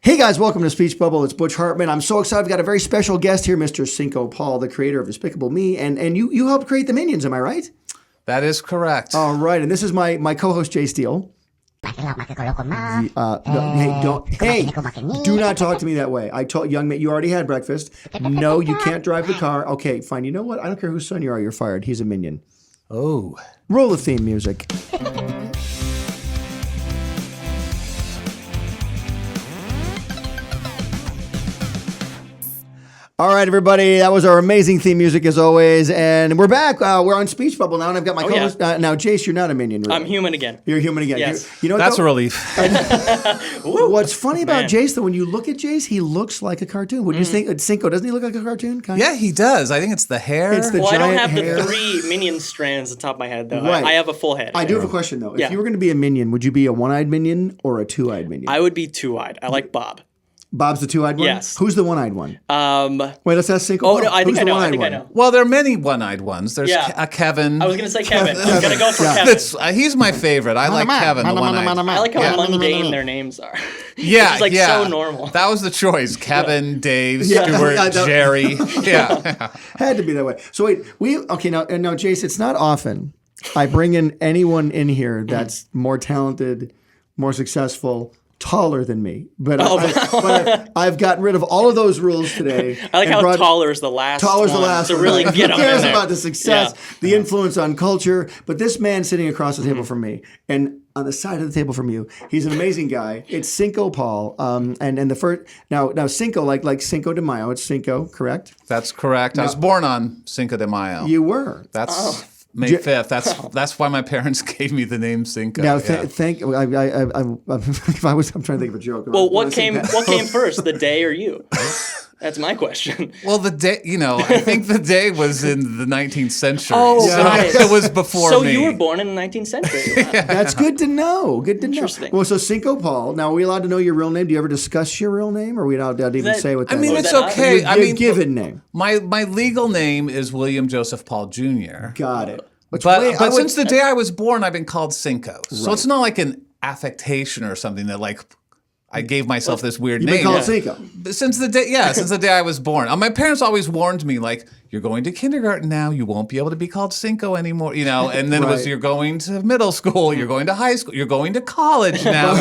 Hey guys, welcome to Speech Bubble. It's Butch Hartman. I'm so excited. We've got a very special guest here, Mr. Cinco Paul, the creator of Despicable Me. And you helped create the Minions, am I right? That is correct. All right. And this is my co-host, Jace Diehl. Do not talk to me that way. I told young man, you already had breakfast. No, you can't drive the car. Okay, fine. You know what? I don't care whose son you are. You're fired. He's a minion. Oh. Roll the theme music. All right, everybody. That was our amazing theme music as always, and we're back. We're on Speech Bubble now, and I've got my co-host. Now, Jace, you're not a minion, really. I'm human again. You're human again. Yes. You know what, That's a relief. What's funny about Jace, though, when you look at Jace, he looks like a cartoon. What do you think? Cinco, doesn't he look like a cartoon? Kind Yeah, he does. I think it's the hair. It's the Well, I don't have hair. the 3 minion strands on top of my head, though. Right. I have a full head. I do have a question, though. If Yeah. you were going to be a minion, would you be a one-eyed minion or a two-eyed minion? I would be 2-eyed. I like Bob. Bob's the two-eyed one? Yes. Who's the one-eyed one? Wait, let's ask Cinco. Oh, no, I think Who's I the know. I one-eyed think I one? know. Well, there are many one-eyed ones. There's Kevin. I was going to say Kevin. I was going to go for Kevin. He's my favorite. I like Kevin, the one-eyed. I like how mundane their names are. Yeah, It's like so normal. That was the choice. Kevin, Dave, Yeah. Stuart, Jerry. Yeah. Had to be that way. So wait, now, Jace, it's not often I bring in anyone in here that's more talented, more successful, taller than me. But, I've gotten rid of all of those rules today. I like how taller is the last Taller is the one last to one. really Right? get Who them in cares there. about the success, the influence on culture? But this man sitting across the table from me, and on the side of the table from you, he's an amazing guy. It's Cinco Paul. And the first now Cinco, like Cinco de Mayo. It's Cinco, correct? That's correct. I was born on Cinco de Mayo. You were. That's May 5th. That's why my parents gave me the name Cinco. Now, yeah. I'm trying to think of a joke. Well, what came first, the day or you? That's my question. Well, the day, I think the day was in the 19th century. Oh, so got it. it was before So me. you were born in the 19th century. Wow. That's good to know. Good to know. Interesting. Well, so Cinco Paul. Now, are we allowed to know your real name? Do you ever discuss your real name? Or are we allowed to even say what that I mean, is? it's that okay. Your given name. My legal name is William Joseph Paul Jr. Got it. But I would- since the day I was born, I've been called Cinco. So it's not like an affectation or something that I gave myself this weird You've name. been called Cinco. Since the day I was born. My parents always warned me, you're going to kindergarten now, you won't be able to be called Cinco anymore, and then it was, Right. you're going to middle school, you're going to high school, you're going to college now,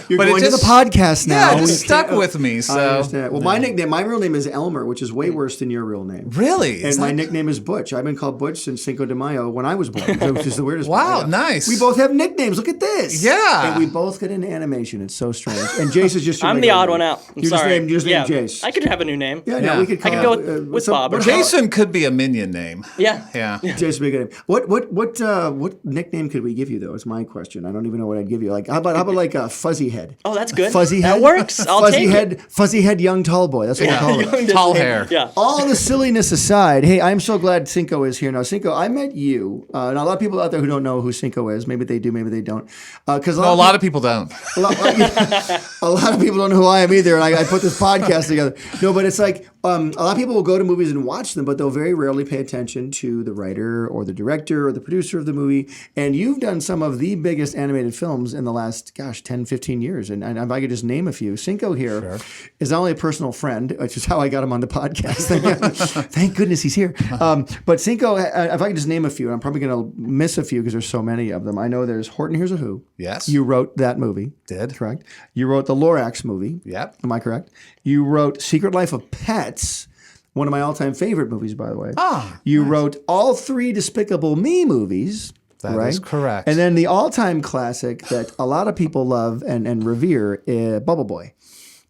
You're But going to the podcast now. Yeah, it You just stuck can't- with me, I so. understand. Well, my real name is Elmer, which is way worse than your real name. Really? And my nickname is Butch. I've been called Butch since Cinco de Mayo when I was born, which is the weirdest part. Wow, Yeah. nice. We both have nicknames. Look at this. Yeah. And we both get into animation. It's so strange. And Jace is just your I'm the regular odd name. one out. I'm You're sorry. Just named Jace. I could have a new name. Yeah, Yeah. no, we could I call could go with Bob or Jason could be a minion name. Yeah. Yeah. Jason, be a good name. What nickname could we give you though? Is my question. I don't even know what I'd give you. How about like a Fuzzy Head? Oh, that's good. Fuzzy Head. That works. I'll Fuzzy take Head. it. Fuzzy Head, young tall boy. That's what we'll call it. Tall hair. Yeah. All the silliness aside, hey, I'm so glad Cinco is here now. Cinco, I met you. Now, a lot of people out there who don't know who Cinco is. Maybe they do, maybe they don't. Because No, a lot of people don't. a lot of people don't know who I am either, and I put this podcast together. No, but it's like a lot of people will go to movies and watch them, but they'll very rarely pay attention to the writer or the director or the producer of the movie. And you've done some of the biggest animated films in the last, 10, 15 years. And if I could just name a few, Cinco here is not only a personal friend, which is how I got him on the podcast. Thank goodness he's here. But Cinco, if I could just name a few, and I'm probably going to miss a few because there's so many of them. I know there's Horton Hears a Who. Yes. You wrote that movie. Did. Correct. You wrote the Lorax movie. Yep. Am I correct? You wrote Secret Life of Pets, one of my all-time favorite movies, by the way. You wrote all 3 Despicable Me movies. That right? is correct. And then the all-time classic that a lot of people love and revere, Bubble Boy.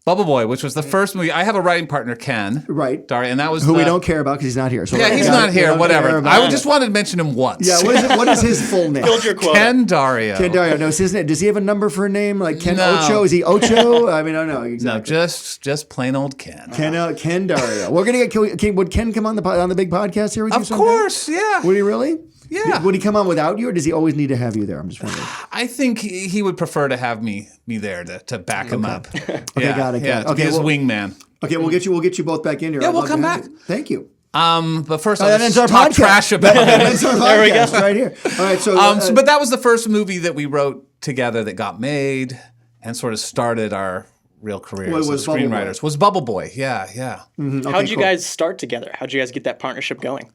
Bubble Boy, which was the first movie. I have a writing partner, Ken. Right. Daria, and that was Who we don't care about because he's not here. So Yeah, he's not here. Whatever. I just wanted to mention him once. Yeah, what is his full name? Filled your quota. Ken Dario. Ken Dario. No, it's his name. Does he have a number for a name? Like Ken No. Ocho? Is he Ocho? I mean, I don't know exactly. No, just plain old Ken. Ken Dario. We're gonna get. Would Ken come on the big podcast here with you? Of sometime? course, yeah. Would he really? Yeah. Would he come on without you, or does he always need to have you there? I'm just wondering. I think he would prefer to have me there to back him up. Okay, yeah, got it. Yeah, to be his wingman. Okay, we'll get you both back in here. Yeah, I'd we'll love come to have back. you. Thank you. But first, That I'll ends just our talk podcast. trash about it. That's our There we go. podcast right here. All right, so, But that was the first movie that we wrote together that got made and sort of started our real careers Well, it as was Bubble Boy. screenwriters was Bubble Boy. Yeah. How'd you guys start together? How'd you guys get that partnership going?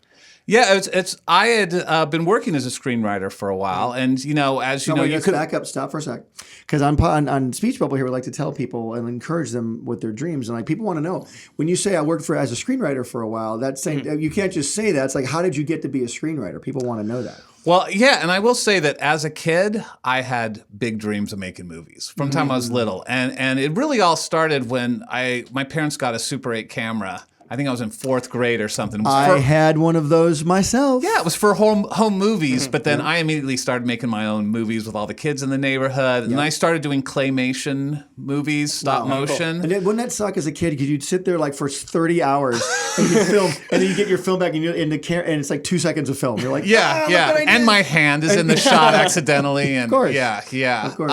Yeah, I had been working as a screenwriter for a while, and as you know, you let's could back up, stop for a sec, because on Speech Bubble here, we like to tell people and encourage them with their dreams, and like people want to know when you say I worked as a screenwriter for a while. That's saying you can't just say that. It's like, how did you get to be a screenwriter? People want to know that. Well, yeah, and I will say that as a kid, I had big dreams of making movies from the time I was little, and it really all started when my parents got a Super 8 camera. I think I was in 4th grade or something. I had one of those myself. Yeah, it was for home movies, but then I immediately started making my own movies with all the kids in the neighborhood, and I started doing claymation movies, stop motion. And wouldn't that suck as a kid? Because you'd sit there like for 30 hours and you film, and then you get your film back, and you're in the camera, and it's like 2 seconds of film. You're like, yeah, and my hand is in the shot accidentally, and of course. yeah. Of course.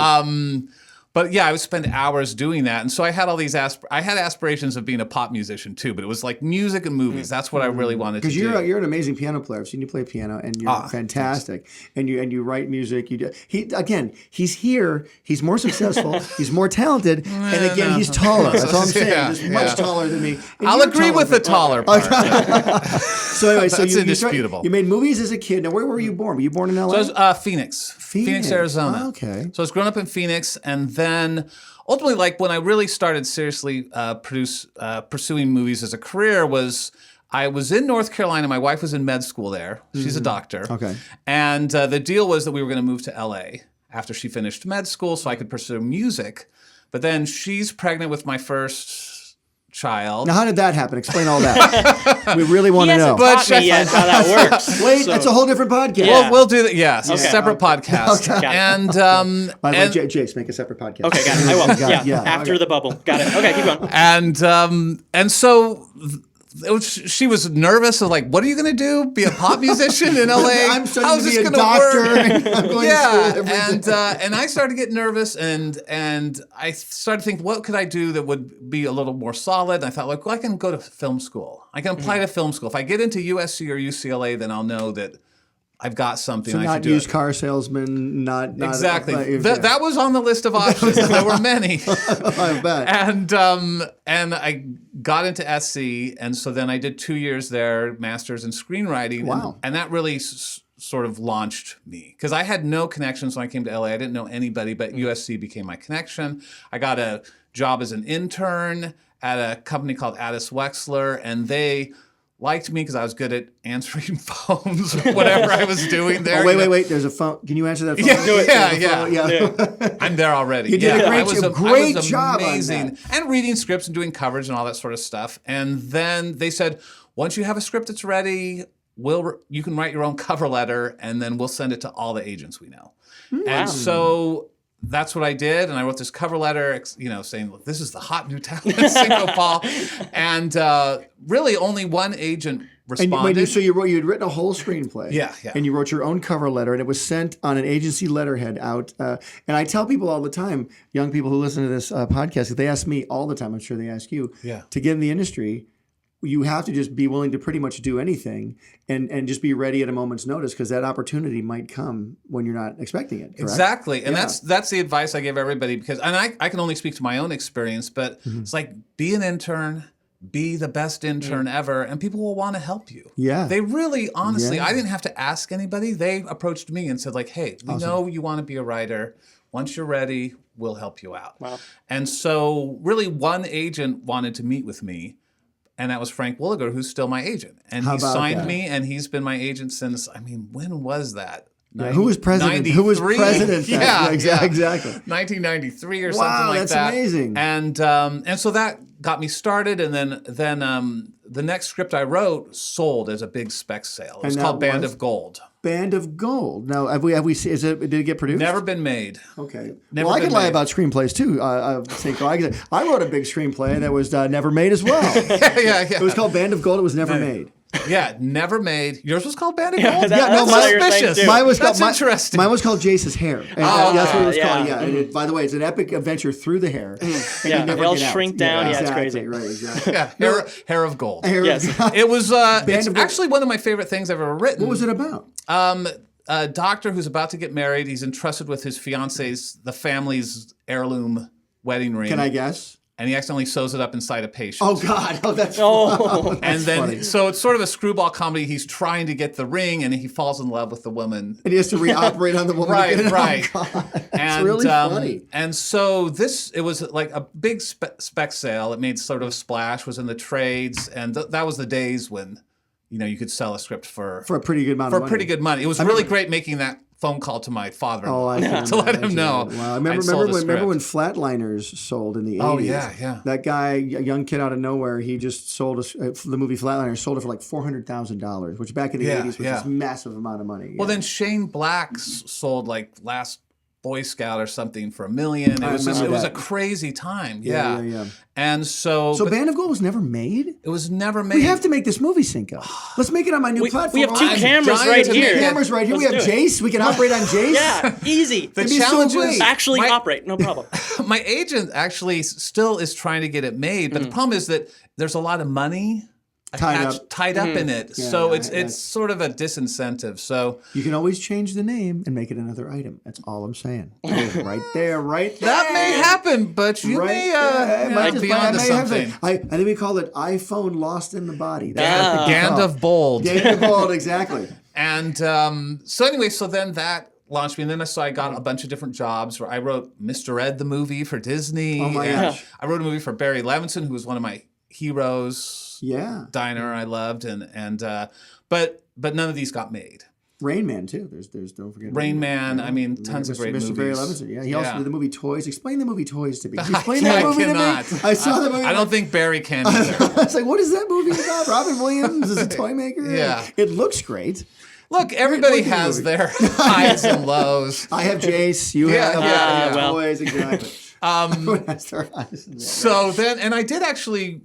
But yeah, I would spend hours doing that, and so I had all these I had aspirations of being a pop musician too, but it was like music and movies. That's what I really wanted to do. Because you're an amazing piano player. I've seen you play piano, and you're fantastic. And you write music. He's here. He's more successful. He's more talented, and again, he's taller. That's all I'm saying. He's much taller than me. And I'll agree with the taller part. So anyway, That's indisputable. You made movies as a kid. Now, where were you born? Were you born in LA? So I was Phoenix, Arizona. Oh, okay. So I was growing up in Phoenix, and then ultimately, like when I really started seriously pursuing movies as a career I was in North Carolina. My wife was in med school there. She's a doctor. Okay. And the deal was that we were going to move to LA after she finished med school so I could pursue music. But then she's pregnant with my first child. Now, how did that happen? Explain all that. We really want to know. He hasn't taught me yet how that works. Wait, that's a whole different podcast. Yeah. We'll do that. Yeah, so separate podcast. Okay. And Jace, make a separate podcast. Okay, got it. I will. Yeah, after the bubble. Got it. Okay, keep going. and so she was nervous. Like, what are you going to do? Be a pop musician in LA? I'm studying to be a gonna doctor. work? And I'm going to school every day. And I started getting nervous, and I started thinking, what could I do that would be a little more solid? And I thought, like, well, I can go to film school. I can apply to film school. If I get into USC or UCLA, then I'll know that I've got something. So I not should do used it. car salesman, not Exactly. That was on the list of options. There were many. I bet. And I got into SC, and so then I did 2 years there, master's in screenwriting. Wow. And that really sort of launched me because I had no connections when I came to LA. I didn't know anybody, but USC became my connection. I got a job as an intern at a company called Addis Wexler, and they liked me because I was good at answering phones or whatever I was doing there. Oh, wait. There's a phone. Can you answer that phone? Yeah. I'm there already. You did a great job amazing. on that. And reading scripts and doing coverage and all that sort of stuff. And then they said, once you have a script that's ready, you can write your own cover letter, and then we'll send it to all the agents we know. And so that's what I did, and I wrote this cover letter, saying, "Look, this is the hot new talent, Cinco Paul," and really only one agent responded. So you'd written a whole screenplay, yeah, and you write your own cover letter, and it was sent on an agency letterhead out. And I tell people all the time, young people who listen to this podcast, they ask me all the time. I'm sure they ask you, to get in the industry. You have to just be willing to pretty much do anything and just be ready at a moment's notice because that opportunity might come when you're not expecting it. Correct? Exactly. And that's the advice I give everybody because I can only speak to my own experience, but it's like be an intern, be the best intern ever, and people will want to help you. Yeah. They really, honestly, I didn't have to ask anybody. They approached me and said like, hey, we know you want to be a writer. Once you're ready, we'll help you out. Wow. And so really one agent wanted to meet with me. And that was Frank Williger, who's still my agent. And he signed me, and he's been my agent since, when was that? Who was president? Who was president? Yeah, exactly. 1993 or something wow, like that's that. Amazing. And so that got me started, and then the next script I wrote sold as a big spec sale. It was called Band of Gold. Band of Gold. Now, have we? Did it get produced? Never been made. Okay. I can lie about screenplays too. Cinco. I wrote a big screenplay that was never made as well. yeah. It was called Band of Gold. It was never made. Yeah, never made. Yours was called Band of Gold? That's suspicious. That's interesting. Mine was called Jace's Hair. And that's what it was called. Yeah. Mm-hmm. And by the way, it's an epic adventure through the hair. They all shrink down. Yeah, it's crazy. Right, exactly. Yeah, hair of gold. Yes. It was it's actually one of my favorite things I've ever written. What was it about? A doctor who's about to get married. He's entrusted with his fiance's, the family's heirloom wedding ring. Can I guess? and he accidentally sews it up inside a patient. Oh God! Oh, that's and then, funny. so it's sort of a screwball comedy. He's trying to get the ring, and he falls in love with the woman. And he has to reoperate on the woman. Right, again. right. Oh, God. It's And really funny. And so it was like a big spec sale. It made sort of a splash. Was in the trades, and that was the days when, you could sell a script for a pretty good amount of money. pretty good money. It was really great making that phone call to my father to let him know. Wow. Remember when Flatliners sold in the 80s? Oh, yeah. That guy, a young kid out of nowhere, he just sold the movie Flatliners, sold it for like $400,000, which back in the 80s was this massive amount of money. Well, then Shane Black sold like Last Boy Scout or something for $1 million. It was a crazy time. Yeah. And so Band of Gold was never made? It was never made. We have to make this movie, Cinco. Let's make it on my new platform. We have two cameras right here. Cameras right here. We have Jace. We can operate on Jace. Yeah, easy. The challenge is actually operate, no problem. My agent actually still is trying to get it made, but the problem is that there's a lot of money tied up in it. Yeah, so it's sort of a disincentive. So you can always change the name and make it another item. That's all I'm saying. Right there. That may happen, but you might be onto something. I think we call it iPhone Lost in the Body. Gandalf Bold. Gandalf Bold, exactly. And so then that launched me, and then I got a bunch of different jobs where I wrote Mr. Ed the movie for Disney. Oh my gosh. I wrote a movie for Barry Levinson, who was one of my heroes. Yeah. Diner I loved, but none of these got made. Rain Man too. There's don't forget Rain Man. I mean, tons of great movies. Mr. Barry Levinson. Yeah. He also did the movie Toys. Explain the movie Toys to me. Can you explain I that movie to me? cannot. I saw the movie. I don't think Barry can either. I was like, what is that movie about? Robin Williams is a toy maker. Yeah. It looks great. Look, everybody has their highs and lows. I have Jace. You have Toys. Exactly. So then, and I did actually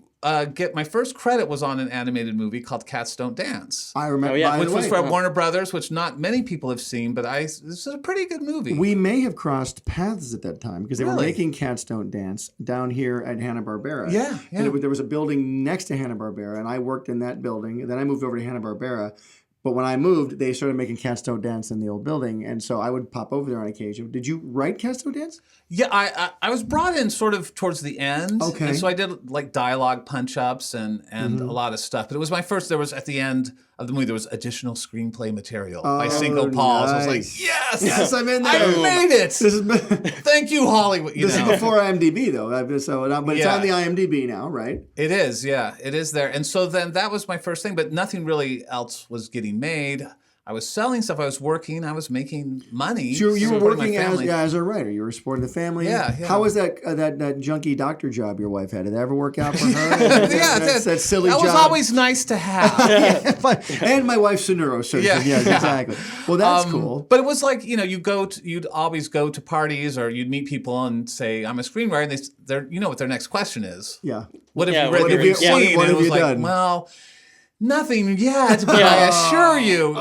get my first credit was on an animated movie called Cats Don't Dance. I remember, which was for Warner Brothers, which not many people have seen, but this is a pretty good movie. We may have crossed paths at that time because they were making Cats Don't Dance down here at Hanna-Barbera. Yeah. And there was a building next to Hanna-Barbera, and I worked in that building. And then I moved over to Hanna-Barbera. But when I moved, they started making Cats Don't Dance in the old building, and so I would pop over there on occasion. Did you write Cats Don't Dance? Yeah, I was brought in sort of towards the end. Okay. And so I did like dialogue punch-ups and a lot of stuff. But it was my first, there was at the end of the movie, there was additional screenplay material by Cinco Paul. Nice. So I was like, yes, I'm in there. I made it. Thank you, Hollywood. This is before IMDb, though. But it's on the IMDb now, right? It is, yeah. It is there. And so then that was my first thing, but nothing really else was getting made. I was selling stuff. I was working. I was making money. So you were working as a writer. You were supporting the family. Yeah. How was that junky doctor job your wife had? Did that ever work out for her? that silly job. That was always nice to have. And my wife's a neurosurgeon. Yeah, exactly. Well, that's cool. But it was like, you'd always go to parties or you'd meet people and say, I'm a screenwriter. And they're you know what their next question is. Yeah. What have you written? What have you done? Well, nothing yet, but I assure you.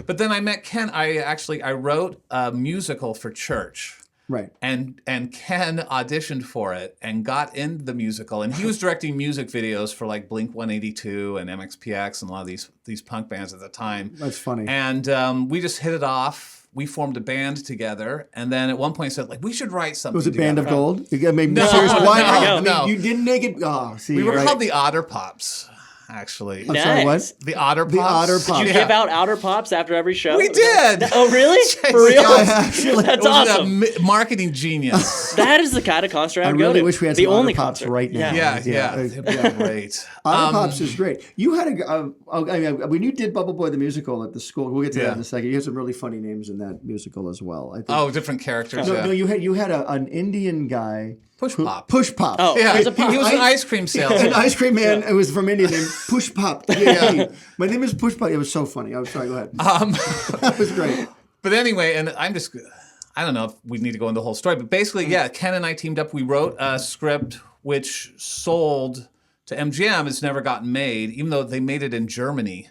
But then I met Ken. I wrote a musical for church. Right. And Ken auditioned for it and got in the musical. And he was directing music videos for like Blink 182 and MXPX and a lot of these punk bands at the time. That's funny. And we just hit it off. We formed a band together, and then at one point said, like, we should write something. Was it together. Band of Gold? You got maybe No, why? no. You didn't make it. Oh, see, we were called the Otter Pops. Actually, Nice. Sorry, what? The Otter Pops. The Otter Pops. Did you give out Outer Pops after every show? We did. Oh, really? For real? That's awesome. A marketing genius. That is the kind of concert I would go to. really wish we had the some only Otter Pops concert. right now. Yeah. It'd be great. Otter Pops is great. You had when you did Bubble Boy the musical at the school. We'll get to that in a second. You had some really funny names in that musical as well. I think. Oh, different characters. No, you had an Indian guy. Push Pop. Push Pop. Oh, Yeah, he was a pop. he was an ice cream salesman. An ice cream man who was from India named Push Pop. Yeah. My name is Push Pop. It was so funny. I'm sorry. Go ahead. That was great. But anyway, and I don't know if we need to go into the whole story, but basically, Ken and I teamed up. We wrote a script which sold to MGM. It's never gotten made, even though they made it in Germany.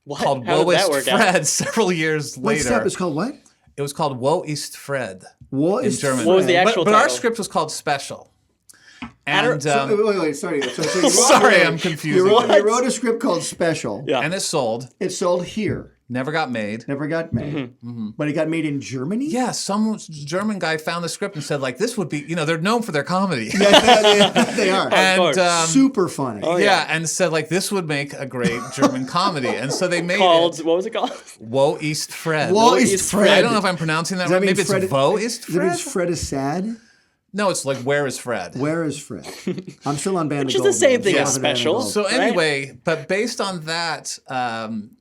What? Called How Wo did that ist work out? Fred several years What's later. that? It's called what? It was called Wo ist Fred What in is German. What was the actual but our title? script was called Special. And wait, sorry. Sorry, I'm confused. You wrote a script called Special. Yeah. And it sold. It sold here. Never got made. Never got made. But it got made in Germany? Yeah, some German guy found the script and said, like, this would be, they're known for their comedy. They are. And super funny. yeah, and said, like, this would make a great German comedy. And so they made What it. was it called? Wo ist Fred? Wo ist Fred? I don't know if I'm pronouncing that Does that right. mean Maybe Fred- it's Wo ist Does that mean Fred? Fred is sad? No, it's like, where is Fred? Where is Fred? I'm still on Band Which of is the Gold. same thing I'm as still on Band of special. Gold. So Right? anyway, but based on that,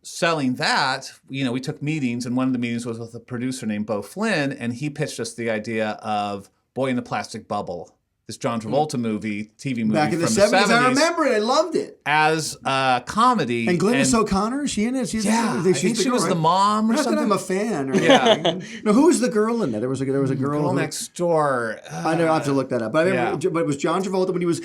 selling that, we took meetings, and one of the meetings was with a producer named Beau Flynn, and he pitched us the idea of Boy in the Plastic Bubble, this John Travolta TV movie Back in the from 70s, I remember it. I loved it. as a comedy. And Glynis O'Connor, she in it? She's Yeah, I think she was the right? mom or Not that something. I'm a fan. Or Yeah. anything. No, who was the girl in there? There was a girl. Girl who- Next Door. I know. I have to look that up. But I remember, but it was John Travolta when he was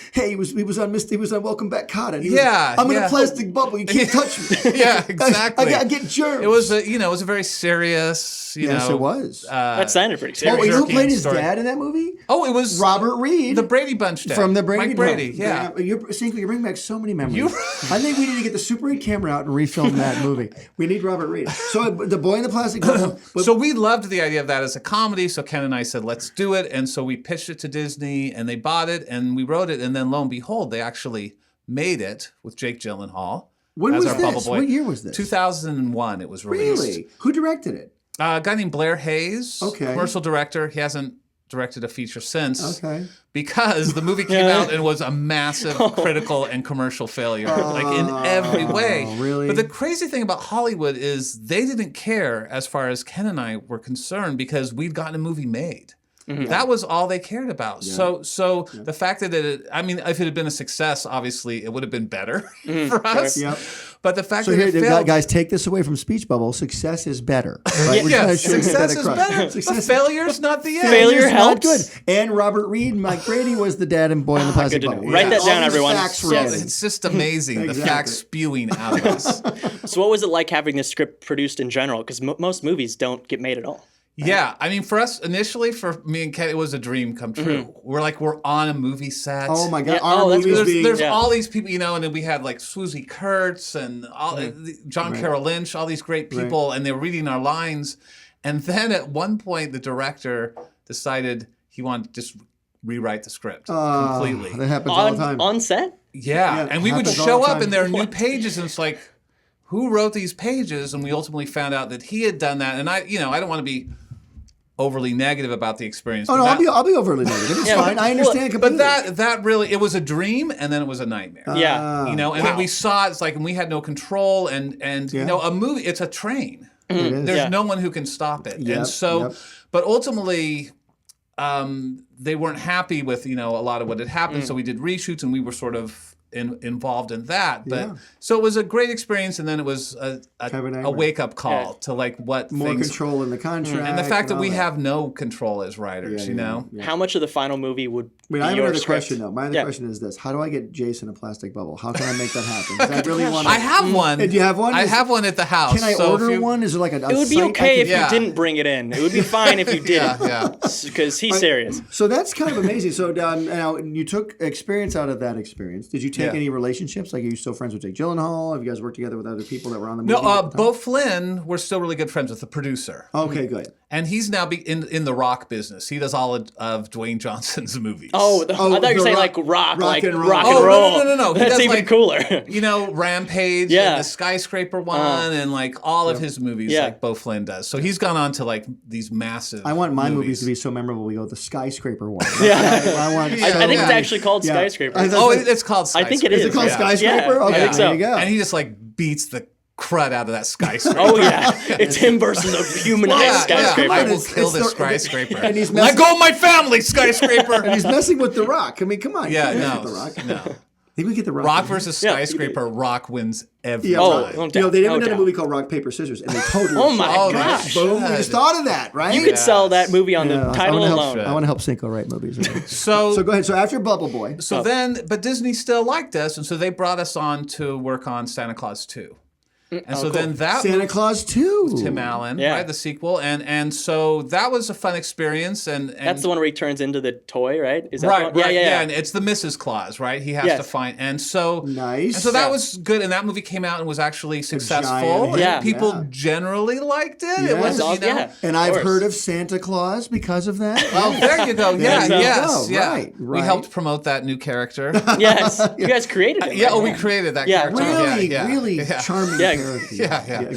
on Welcome Back, Kotter. I'm in a plastic bubble. You can't touch me. Yeah, exactly. I gotta get germs. It was a very serious, Yes, it was. That sounded pretty Oh, serious. you know who jerky played his story. dad in that movie? Oh, it was Robert Reed. the Brady Bunch dad. From the Brady Mike Brady, Bunch. yeah. Cinco, you bring back so many memories. I think we need to get the Super 8 camera out and refilm that movie. We need Robert Reed. So the Boy in the Plastic Bubble. So we loved the idea of that as a comedy. So Ken and I said, let's do it. And so we pitched it to Disney, and they bought it, and we wrote it. And then lo and behold, they actually made it with Jake Gyllenhaal When as was our Bubble this? Boy. What year was this? 2001 it was released. Really? Who directed it? A guy named Blair Hayes, Okay. commercial director. He hasn't directed a feature since. Okay. Because the movie came out and was a massive critical and commercial failure, like in every way. Really? But the crazy thing about Hollywood is they didn't care as far as Ken and I were concerned because we'd gotten a movie made. That was all they cared about. So the fact that if it had been a success, obviously it would have been better for us. Yep. But the fact So that here, it failed, guys, take this away from Speech Bubble. Success is better. Right? We're yeah, trying to show you success that is across. better. But failure's not the end. Failure Failure's not helps. good. And Robert Reed and Mike Brady was the dad and Boy in the Plastic good to Bubble. know. Write that All down, these everyone. facts were Yes. in. It's just amazing, the Exactly. facts spewing out of us. So what was it like having this script produced in general? Because most movies don't get made at all. Yeah, I mean, for us initially, for me and Ken, it was a dream come true. We're on a movie set. Oh my God! Yeah, Our that's movies good. being There's all these people, and then we had like Swoozie Kurtz and John Carroll Lynch, all these great people, and they were reading our lines. And then at one point, the director decided he wanted to just rewrite the script completely. That happens all the time. On set? Yeah, Yeah, and we would happens all show the up time. and there are new pages, and it's like, who wrote these pages? And we ultimately found out that he had done that. And I don't want to be overly negative about the experience. Oh but no, that- I'll be overly negative. It's fine. I understand completely. But that really, it was a dream, and then it was a nightmare. Yeah. And then we saw it's like, and we had no control, and a movie, it's a train. It is. There's Yeah. no one who can stop it. Yep, And so, yep. but ultimately, they weren't happy with a lot of what had happened. So we did reshoots, and we were sort of involved in that. But Yeah. so it was a great experience, and then it was a nightmare. wake up call to like what More things. control in the contract. And the fact that all we have no control as writers, Yeah. How much of the final movie would be I have your another script? question though. My other Yeah. question is this: how do I get Jace in a plastic bubble? How can I make that happen? 'Cause I really want. I have one. Do you have one? I have one at the house. Can I so if order you- one? Is there like a? It would be okay if Yeah. you didn't bring it in. It would be fine if you did. Yeah. Because he's serious. So that's kind of amazing. So now you took experience out of that experience. Did you take Yeah. any relationships? Like, are you still friends with Jake Gyllenhaal? Have you guys worked together with other people that were on the movie? No, at the time? Beau Flynn, we're still really good friends with the producer. Okay, good. And he's now in the rock business. He does all of Dwayne Johnson's movies. I thought you were the saying rock- like rock rock and roll. rock Oh, and no, roll. no. He That's does, even like- cooler. Rampage Yeah. and the skyscraper one and like all of his movies Yeah. like Beau Flynn does. So he's gone on to like these massive I want my movies to be so memorable. We go the skyscraper one. Yeah. I want. I think it's actually called Yeah. Skyscraper. I thought- Oh, it's called I Skyscraper. think it Is it called Yeah. skyscraper? Yeah, Okay, I think so. there you go. And he just like beats the crud out of that skyscraper. Oh yeah, it's him versus a humanized skyscraper. I will It's kill the- this skyscraper. and he's Let messing- go of my family, skyscraper. And he's messing with The Rock. I mean, come on. Yeah, You can't no, get The Rock. no. I think we get The Rock. Rock versus Yeah. skyscraper. Rock wins every Yeah, Oh, time. no you know, doubt, they no haven't done a doubt. movie called Rock, Paper, Scissors, and they totally. Oh my Oh, gosh. they Boom! We should. just thought of that, right? You could sell that movie on Yeah, the title alone. I want to help Cinco write movies. So So go ahead. So after Bubble Boy, then, but Disney still liked us, and so they brought us on to work on Santa Claus 2. And so then that Santa Claus 2. Tim Allen, Yeah. right? The sequel. And so that was a fun experience. And That's the one where he turns into the toy, right? Is that Right, the one? right, Yeah. and it's the Mrs. Claus, right? He has Yes. to find, and so Nice. and so that Yeah. was good, and that movie came out and was actually successful. giant hit. Yeah. And people Yeah. generally liked it. Yeah. It wasn't, you know. Yeah. And Of I've course. heard of Santa Claus because of that. Oh, there you go. Yeah, you go. yes, yeah. Right, We right. helped promote that new character. Yes. You guys created it. Yeah, right? oh, we created that Yeah. character. Really, yeah, really yeah. charming Yeah. character. Yeah.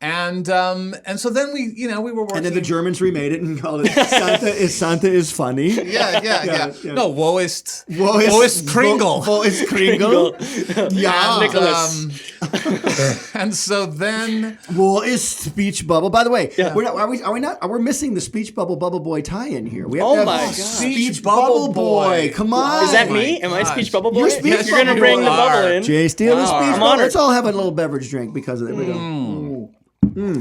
And so then we were working. And then the Germans remade it and called it Santa is funny. Yeah. No, wo ist Wo Kringle. Wo ist Kringle? Ja. Nicholas. And so then Wo ist Speech Bubble? By the way, Yeah. we're missing the Speech Bubble Bubble Boy tie-in here. We have Oh to have my God. Speech Bubble Boy. Come on. Is that Oh me? my Am I gosh. Speech Bubble Boy? You're Speech You're going to Bubble bring Boy. the bubble in. Jace Diehl is Wow. Speech I'm Bubble. honored. Let's all have a little beverage drink because of it. There we go.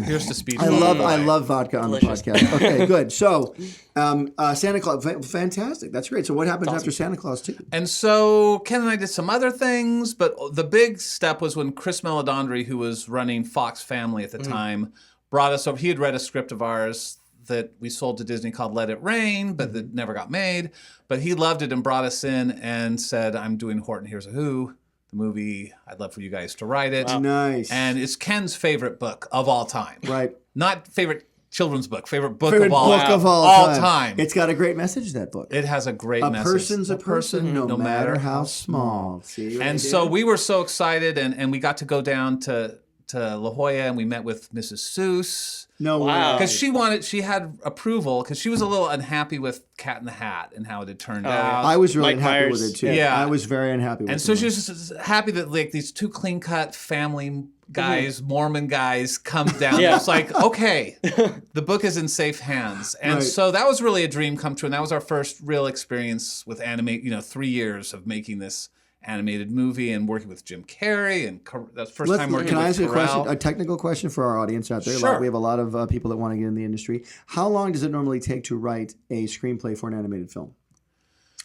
here's the speech. I love vodka on Delicious. the podcast. Okay, good. So, Santa Claus, fantastic. That's great. So, what happens after Santa Claus 2? And so Ken and I did some other things, but the big step was when Chris Meledandri, who was running Fox Family at the time, brought us over. He had read a script of ours that we sold to Disney called Let It Rain, but that never got made. But he loved it and brought us in and said, I'm doing Horton Hears a Who, the movie. I'd love for you guys to write it. Nice. And it's Ken's favorite book of all time. Right. Not favorite children's book, favorite book Favorite of all, book of all time. It's got a great message, that book. It has a great A message. person's a person, no matter how small. See what I And did? so we were so excited, and we got to go down to La Jolla, and we met with Mrs. Seuss. No Wow. way. Because she had approval, because she was a little unhappy with Cat in the Hat and how it had turned out. I was really Mike unhappy Myers. with it, too. Yeah. I was very unhappy with it. And so she was just happy that like these two clean-cut family guys, Mormon guys, come down. Yeah. It's like, okay, the book is in safe hands. And Right. so that was really a dream come true. And that was our first real experience with 3 years of making this animated movie and working with Jim Carrey. And that's the first time working Can with I ask you a Carell. question, a technical question for our audience out there? Sure. We have a lot of people that want to get in the industry. How long does it normally take to write a screenplay for an animated film?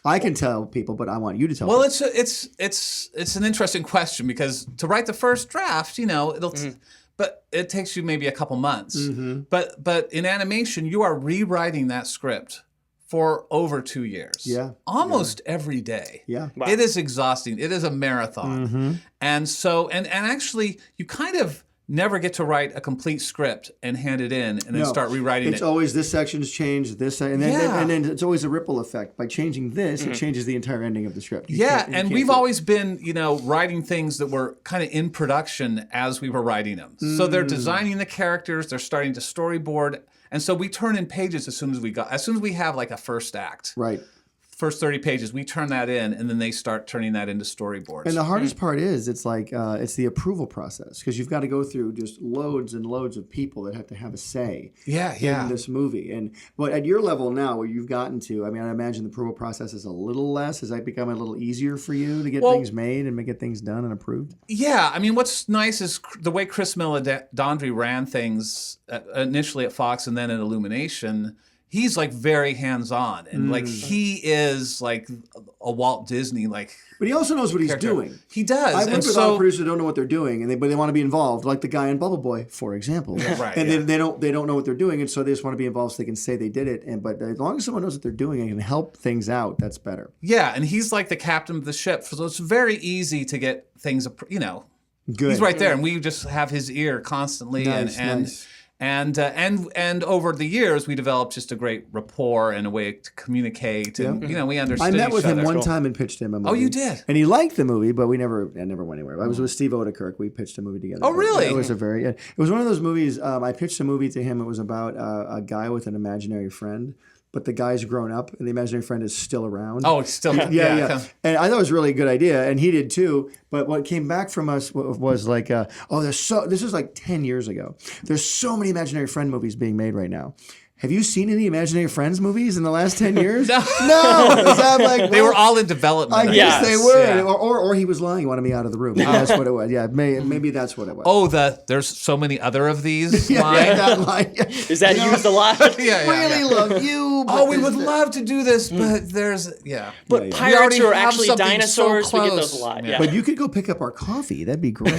I can tell people, but I want you to tell Well, people. it's an interesting question because to write the first draft, but it takes you maybe a couple months. Mm-hmm. But in animation, you are rewriting that script for over 2 years. Yeah. Almost every day. Yeah. Wow. It is exhausting. It is a marathon. Mm-hmm. And so and actually you kind of never get to write a complete script and hand it in and then start rewriting It's it. always this section's changed, and then Yeah. and then it's always a ripple effect. By changing this, it changes the entire ending of the script. You Yeah, can't- you and can't we've do it. always been, writing things that were kind of in production as we were writing them. So they're designing the characters, they're starting to storyboard, and so we turn in pages as soon as we have like a first act. Right. First 30 pages, we turn that in, and then they start turning that into storyboards. And the hardest part is it's like it's the approval process because you've got to go through just loads and loads of people that have to have a say in this movie. But at your level now, where you've gotten to, I mean, I imagine the approval process is a little less. Has that become a little easier for you to get things made and get things done and approved? Yeah, I mean, what's nice is the way Chris Meledandri ran things initially at Fox and then at Illumination. He's like very hands-on, and like he is like a Walt Disney like. But he also knows what he's character. doing. He does. I've and worked with a lot so of producers who don't know what they're doing, but they want to be involved, like the guy in Bubble Boy, for example. Right, and yeah. they don't know what they're doing, and so they just want to be involved so they can say they did it. But as long as someone knows what they're doing and can help things out, that's better. yeah, and he's like the captain of the ship, so it's very easy to get things. Good. He's right there, and we just have his ear constantly, Nice, and. nice. And over the years, we developed just a great rapport and a way to communicate. And, we I understood met with each him other. one time and pitched him a movie. Oh, you did? And he liked the movie, but I never went anywhere. I was with Steve Odekirk. We pitched a movie together. Oh, really? It was it was one of those movies. I pitched a movie to him. It was about a guy with an imaginary friend, but the guy's grown up and the imaginary friend is still around. Oh, it's still Yeah. And I thought it was a really good idea, and he did too. But what came back from us was like, this was like 10 years ago. There's so many imaginary friend movies being made right now. have you seen any Imaginary Friends movies in the last 10 years? No. I'm like, They well, were all in development. I guess Yes. they were. Yeah. Or he was lying. He wanted me out of the room. Maybe that's what it was. Yeah, maybe that's what it was. Oh, there's so many other of these yeah, lines. that line. Is that used a lot? Yeah, Really love you. Oh, but we would there's- love to do this, but there's But We pirates already are have actually something dinosaurs. so We get close. those a lot. Yeah. Yeah. But you could go pick up our coffee. That'd be great.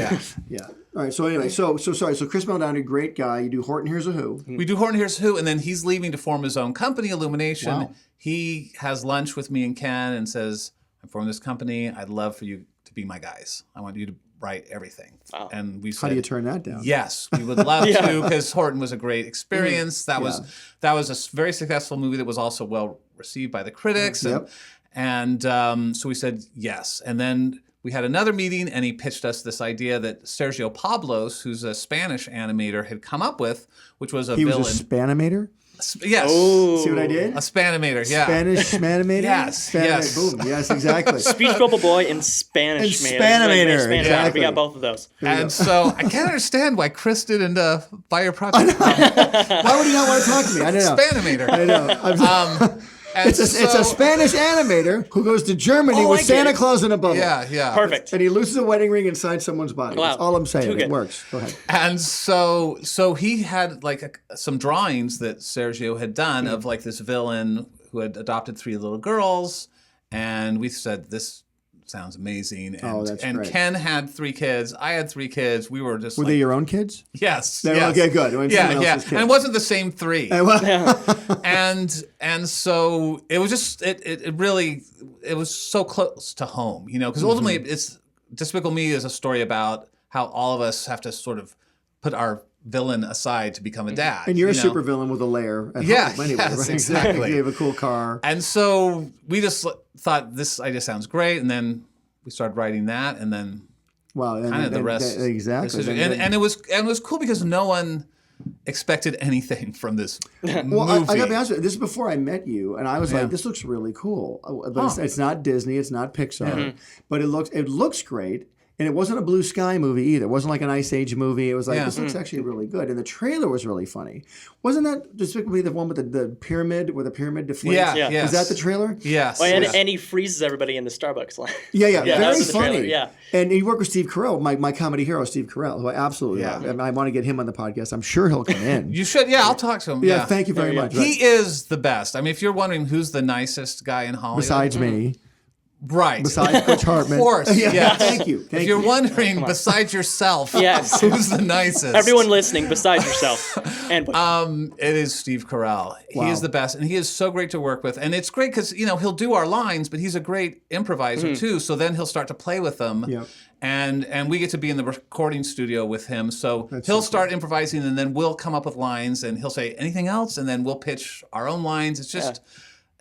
Yeah. All right. So anyway, so sorry. So Chris Meldowney, great guy. You do Horton Hears a Who. We do Horton Hears Who, and then he's leaving to form his own company, Illumination. Wow. He has lunch with me and Ken and says, I'm forming this company. I'd love for you to be my guys. I want you to write everything. Wow. And we How said, do you turn that down? yes, we would love Yeah. to, because Horton was a great experience. That was a very successful movie that was also well received by the critics. Yep. And so we said yes. And then we had another meeting, and he pitched us this idea that Sergio Pablos, who's a Spanish animator, had come up with, which was a He villain. was a Spanimator. Yes. Oh. See what I did? A Spanimator, yeah. Spanish Spanimator? Yes, Spanimator. yes. Boom. Yes, exactly. Speech Bubble Boy and Spanish And man. Spanimator, Spanish. exactly. We got both of those. And so I can't understand why Chris didn't buy your project. Why would he not want to talk to me? I don't know. Spanimator. I know. And It's a Spanish animator who goes to Germany Oh, with I get Santa it. Claus in a bubble. Yeah. Perfect. And he loses a wedding ring inside someone's body. Wow. That's all I'm saying. Too It good. works. Go ahead. And so he had like some drawings that Sergio had done of like this villain who had adopted 3 little girls, and we said this sounds amazing. And, Oh, that's great. Ken had 3 kids. I had 3 kids. We were just Were like, they your own kids? yes, They were- yes. okay, good. When Yeah, someone yeah. else's And it kids. wasn't the same 3. Well, and so it was just it really it was so close to home, because ultimately it's Despicable Me is a story about how all of us have to sort of put our villain aside to become a dad. and you're a you know? supervillain with a lair at Yeah, home anyway, yes, right? exactly. You have a cool car. And so we just thought this idea sounds great, and then we started writing that, and then Wow. And, kind of the rest. Exactly. And it was cool because no one expected anything from this Well, movie. I gotta be honest with you. This is before I met you, and I was like, "This looks really cool." But it's not Disney, it's not Pixar, but it looks great. And it wasn't a blue sky movie either. It wasn't like an Ice Age movie. It was like, this looks actually really good. And the trailer was really funny. Wasn't that Despicable Me, the one with the pyramid, where the pyramid deflates? Yeah, Yeah. yes. Was that the trailer? Yes. Oh, and, yes. and he freezes everybody in the Starbucks line. Yeah, Yeah, that very was the funny. trailer, yeah. And you work with Steve Carell, my comedy hero, Steve Carell, who I absolutely Yeah. love. And I want to get him on the podcast. I'm sure he'll come in. You should, I'll talk to him. yeah, thank you very much. He is the best. I mean, if you're wondering who's the nicest guy in Hollywood, Besides me, right? besides Butch Hartman. Of course, yeah, yes. thank you. If you're wondering, besides yourself, Yes. who's the nicest? Everyone listening, besides yourself. And It is Steve Carell. He Wow. is the best, and he is so great to work with. And it's great because he'll do our lines, but he's a great improviser too. So then he'll start to play with them, Yep. and we get to be in the recording studio with him. So he'll start improvising, and then we'll come up with lines, and he'll say anything else, and then we'll pitch our own lines. It's just.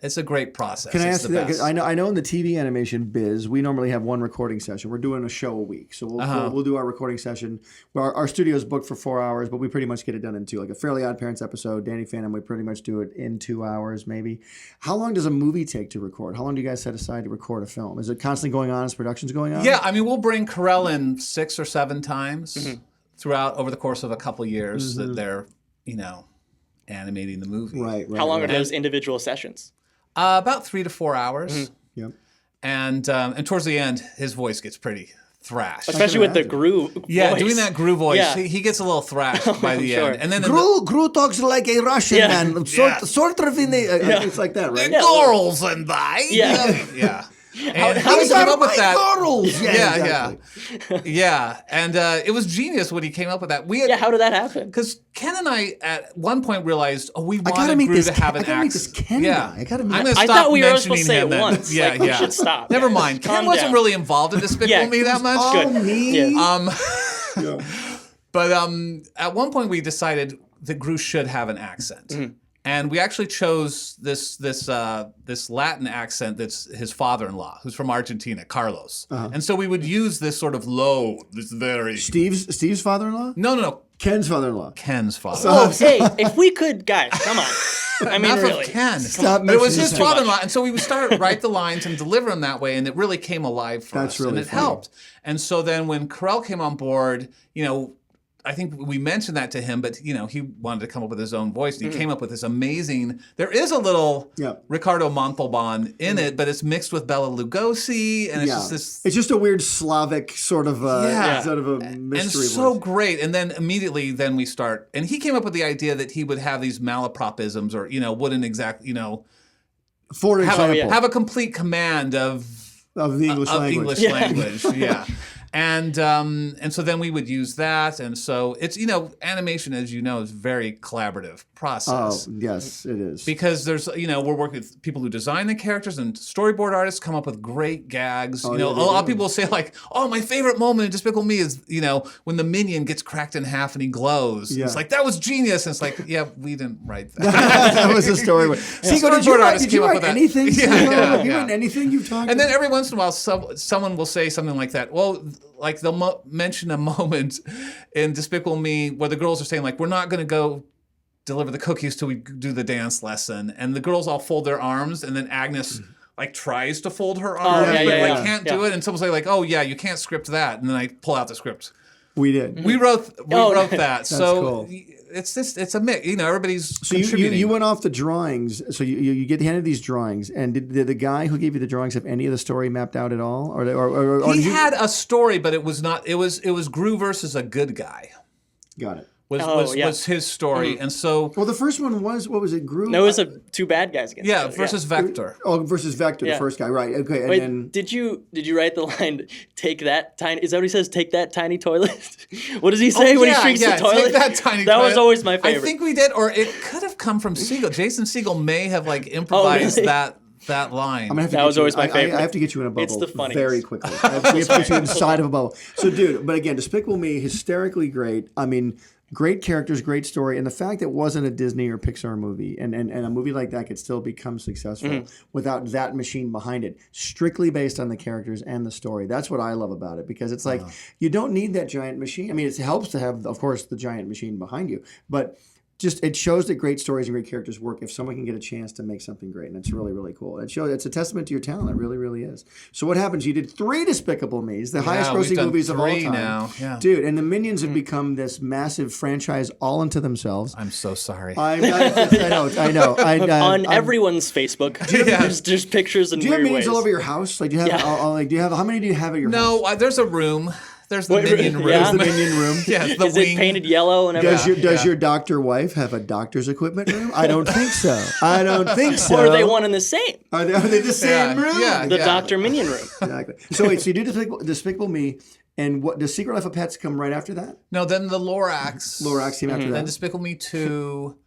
It's a great process. Can I It's ask the you that? 'Cause best. I know in the TV animation biz, we normally have one recording session. We're doing a show a week. So we'll do our recording session. Our studio is booked for 4 hours, but we pretty much get it done in 2. Like a Fairly Odd Parents episode, Danny Phantom, we pretty much do it in 2 hours maybe. How long does a movie take to record? How long do you guys set aside to record a film? Is it constantly going on as production's going on? Yeah, I mean, we'll bring Carell in 6 or 7 times throughout over the course of a couple years that they're, animating the movie. Right. how long are right. those individual sessions? About 3 to 4 hours. Yep. And towards the end, his voice gets pretty thrashed. Especially with the groove Yeah, voice. doing that Gru voice, Yeah. he gets a little thrashed by the sure. end. And then Gru talks like a Russian Yeah. man. Sort of in the... It's like that, right? girls and I. Yeah. Yeah. And how he These came are up with my that. girls! Yeah, exactly. yeah. And it was genius when he came up with that. We had, Yeah, how did that happen? Because Ken and I at one point realized, we gotta wanted meet Gru this to have Ken- an I gotta meet this accent. Ken guy. I gotta meet- I'm gonna I stop thought we were only supposed to mentioning say it him then. once. Yeah, Like, we yeah. should stop. Never mind. Ken Calm wasn't down. really involved in Despicable Yeah. Me that much. Oh, Good. me? Yeah. But at one point we decided that Gru should have an accent. And we actually chose this Latin accent that's his father-in-law, who's from Argentina, Carlos. And so we would use this sort of low, this very... Steve's father-in-law? No. Ken's father-in-law. Ken's father. Oh, hey, if we could, guys, come on. I mean, Not from really. Ken. Stop But it was mentioning his his father-in-law, and so we would start write the lines and deliver them that way, and it really came alive for That's us, really and it funny. helped. And so then when Carell came on board, I think we mentioned that to him, but he wanted to come up with his own voice, and he came up with this amazing. There is a little Ricardo Montalban in it, but it's mixed with Bela Lugosi, and it's just this. It's just a weird Slavic sort of a mystery. And so great. And then immediately, we start, and he came up with the idea that he would have these malapropisms, or wouldn't exactly, for example, have a complete command of the English language. English language, yeah. And so then we would use that, and so it's animation, as you know, is a very collaborative process. Oh yes, it is. Because there's we're working with people who design the characters, and storyboard artists come up with great gags. A lot of people will say like, "Oh, my favorite moment in Despicable Me is when the minion gets cracked in half and he glows." Yeah. It's like that was genius. And it's like, yeah, we didn't write that. That was a story. Cinco, did you write anything? Yeah. You write anything you've talked? And then every once in a while, someone will say something like that. Well, like they'll mention a moment in Despicable Me where the girls are saying like, we're not going to go deliver the cookies till we do the dance lesson, and the girls all fold their arms, and then Agnes like tries to fold her arms, but can't do it, and someone say like, oh yeah, you can't script that, and then I pull out the script. We did. We wrote that. That's so cool. It's a mix. Everybody's contributing. You went off the drawings. So you get handed these drawings, and did the guy who gave you the drawings have any of the story mapped out at all, or he had a story, but it was not. It was Gru versus a good guy. Got it. Was his story, and so the first one was, what was it? Gru? No, it was two bad guys against each other. versus Vector. Oh, versus Vector, the first guy, right? Okay, and Wait, then did you write the line? Take that tiny. Is that what he says? Take that tiny toilet. What does he say when he shrinks the toilet? Take that tiny. That toilet. was always my favorite. I think we did, or it could have come from Siegel. Jason Siegel may have like improvised that line. That was always my favorite. I have to get you in a bubble. It's the funniest. Very quickly. I have to get you inside of a bubble. So, dude, but again, Despicable Me, hysterically great. I mean, great characters, great story, and the fact that it wasn't a Disney or Pixar movie, and a movie like that could still become successful without that machine behind it, strictly based on the characters and the story. That's what I love about it, because it's like you don't need that giant machine. I mean, it helps to have, of course, the giant machine behind you, but just it shows that great stories and great characters work if someone can get a chance to make something great, and it's really, really cool. It's a testament to your talent. It really, really is. So what happens? You did 3 Despicable Me's, the highest-grossing movies of all time. Now. Yeah. Dude, and the Minions have become this massive franchise all unto themselves. I'm so sorry. I know. On everyone's Facebook, there's just pictures and do you have weird Minions ways. all over your house? Like, do you have? How many do you have at your house? No, there's a room. There's the Minion room. There's the Minion room. Yes, the Is wing. it painted yellow and everything? Does your doctor wife have a doctor's equipment room? I don't think so. Or are they one and the same? Are they the same room? Yeah, The Dr. Minion room. Exactly. So wait, so you do Despicable Me, and what does Secret Life of Pets come right after that? No, then the Lorax. Lorax came after that. Then Despicable Me 2.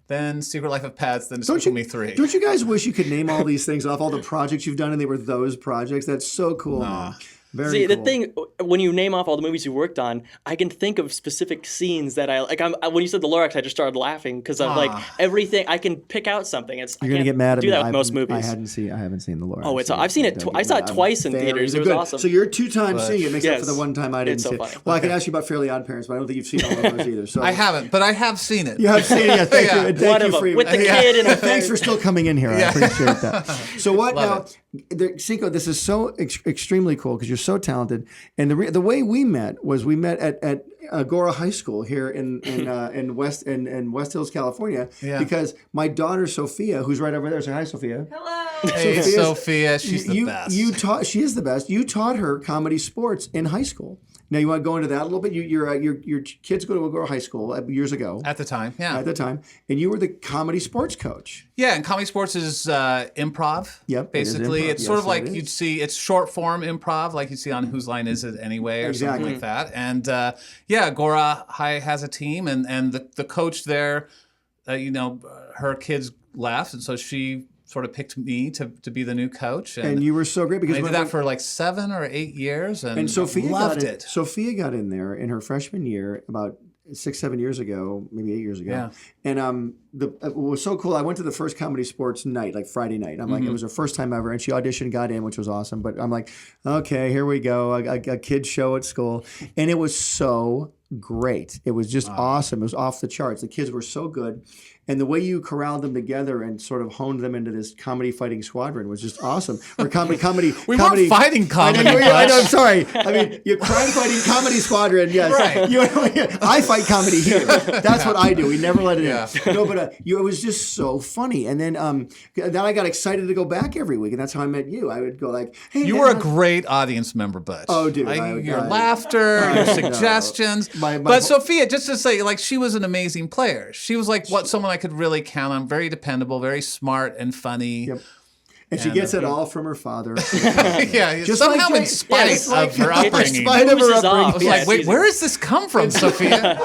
Then Secret Life of Pets. Then Despicable Me 3. Don't you guys wish you could name all these things off, all the projects you've done, and they were those projects? That's so cool. Man. Very See, cool. the thing, when you name off all the movies you worked on, I can think of specific scenes that when you said the Lorax, I just started laughing because I'm like, everything, I can pick out something. You're going to get mad at me. Do that with most movies. I haven't seen the Lorax. Oh, I've seen it. I saw it twice in theaters. It was awesome. So you're 2 times seeing it. Makes up for the one time I didn't see it. funny. Well, I can ask you about Fairly Odd Parents, but I don't think you've seen all of those either. So I haven't, but I have seen it. You have seen it. Yeah, thank you. And One thank of you them for with the kid in a thanks for still coming in here. I appreciate that. So what now? Cinco, this is so extremely cool because you're so talented. And the way we met at Agora High School here in West Hills, California. Yeah. Because my daughter Sophia, who's right over there, say hi, Sophia. Hello. Hey, Sophia, she's the best. She is the best. You taught her comedy sports in high school. Now you want to go into that a little bit. Your kids go to Agora High School years ago. At the time, yeah. At the time, and you were the comedy sports coach. Yeah, and comedy sports is improv. Yep, basically, improv. it's sort of like you'd see. It's short form improv, like you see on Whose Line Is It Anyway, or something like that. And Agora High has a team, and the coach there, her kids left, and so she sort of picked me to be the new coach. And you were so great because I did that for like 7 or 8 years, and Sophia loved it. Sophia got in there in her freshman year about 6-7 years ago, maybe 8 years ago. Yeah. And it was so cool. I went to the first comedy sports night, like Friday night. I'm like, it was her first time ever, and she auditioned, got in, which was awesome. But I'm like, okay, here we go, a kid show at school, and it was so great. It was just awesome. It was off the charts. The kids were so good. And the way you corralled them together and sort of honed them into this comedy fighting squadron was just awesome. Or comedy. We weren't fighting comedy. I know, I'm sorry. I mean, your crime fighting comedy squadron, yes. Right. I fight comedy here. That's what I do. We never let it Yeah. in. No, but it was just so funny. And then I got excited to go back every week. And that's how I met you. I would go like, hey, You were a great audience member, Butch. Oh, dude. Your laughter, your suggestions. But Sophia, just to say, like, she was an amazing player. She was like someone I could really count on. Very dependable, very smart and funny. Yep. And she gets it all from her father. Yeah, Just somehow like in spite of her upbringing. In spite of her Oozes off. upbringing. I was like, wait, where does this come from, Sophia?